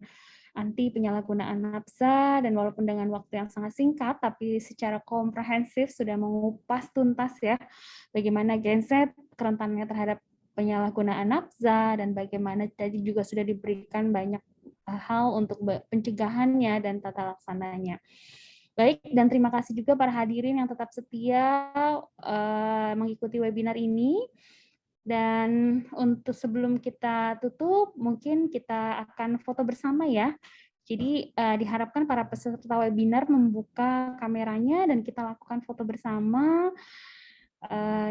anti penyalahgunaan nafsa, dan walaupun dengan waktu yang sangat singkat tapi secara komprehensif sudah mengupas tuntas ya bagaimana genset kerentanannya terhadap penyalahgunaan nafsa dan bagaimana tadi juga sudah diberikan banyak hal untuk pencegahannya dan tata laksananya. Baik, dan terima kasih juga para hadirin yang tetap setia mengikuti webinar ini. Dan untuk sebelum kita tutup, mungkin kita akan foto bersama ya. Jadi diharapkan para peserta webinar membuka kameranya dan kita lakukan foto bersama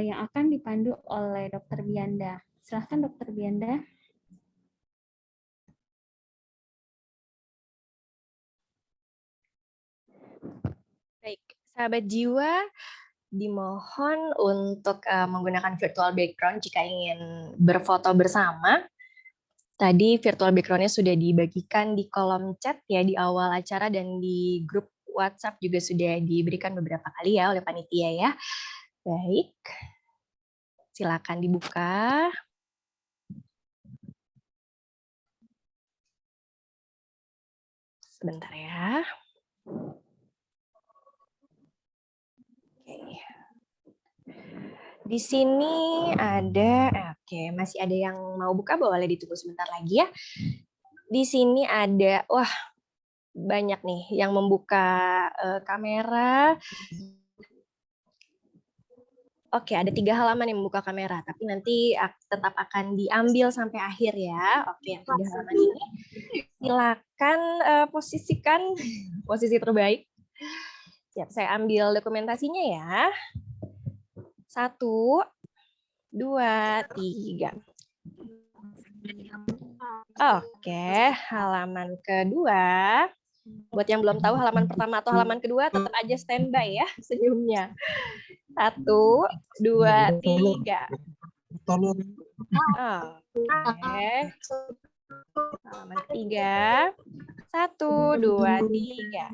yang akan dipandu oleh Dr. Bianda. Silahkan Dr. Bianda. Baik, sahabat jiwa, dimohon untuk menggunakan virtual background jika ingin berfoto bersama. Tadi virtual background-nya sudah dibagikan di kolom chat ya di awal acara, dan di grup WhatsApp juga sudah diberikan beberapa kali ya oleh panitia ya. Baik, silakan dibuka. Sebentar ya. Di sini ada, masih ada yang mau buka, boleh ditunggu sebentar lagi ya. Di sini ada, wah banyak nih yang membuka kamera. Oke, ada 3 halaman yang membuka kamera, tapi nanti tetap akan diambil sampai akhir ya. Oke, yang 3 halaman ini silakan posisikan posisi terbaik. Siap, saya ambil dokumentasinya ya. 1, 2, 3. Oke, halaman kedua. Buat yang belum tahu halaman pertama atau halaman kedua, tetap aja standby ya senyumnya. 1, 2, 3. Oke. Halaman ketiga. 1, 2, 3.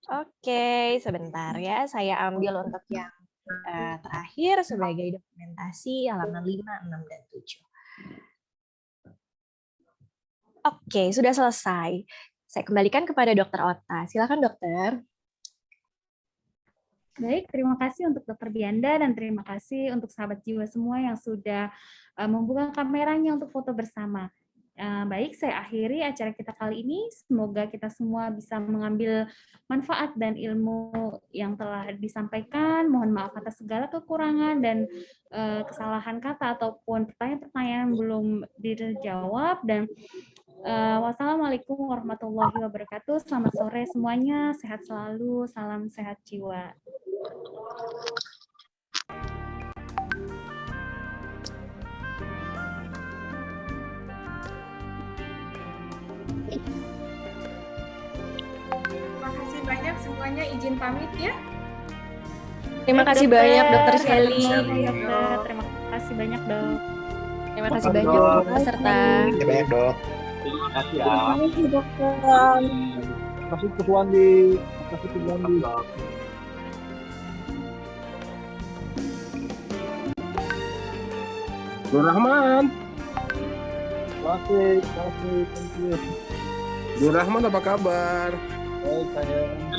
Oke, sebentar ya. Saya ambil untuk yang terakhir sebagai dokumentasi halaman 5, 6, dan 7. Oke, sudah selesai. Saya kembalikan kepada Dr. Ota. Silakan dokter. Baik, terima kasih untuk Dr. Bianda dan terima kasih untuk sahabat jiwa semua yang sudah membuka kameranya untuk foto bersama. Baik, saya akhiri acara kita kali ini. Semoga kita semua bisa mengambil manfaat dan ilmu yang telah disampaikan. Mohon maaf atas segala kekurangan dan kesalahan kata ataupun pertanyaan-pertanyaan yang belum dijawab. Dan wassalamualaikum warahmatullahi wabarakatuh. Selamat sore semuanya. Sehat selalu. Salam sehat jiwa. Terima kasih banyak semuanya, izin pamit ya. Terima kasih banyak Dr. Sally. Terima kasih banyak dok. Terima kasih banyak peserta. Terima kasih banyak dok. Terima kasih ya. Terima kasih dokter. Terima kasih Ketua Andi. Terima kasih Ketua Andi. Nur Rahman. Masih, thank you. Nur Rahman apa kabar? Baik, saya.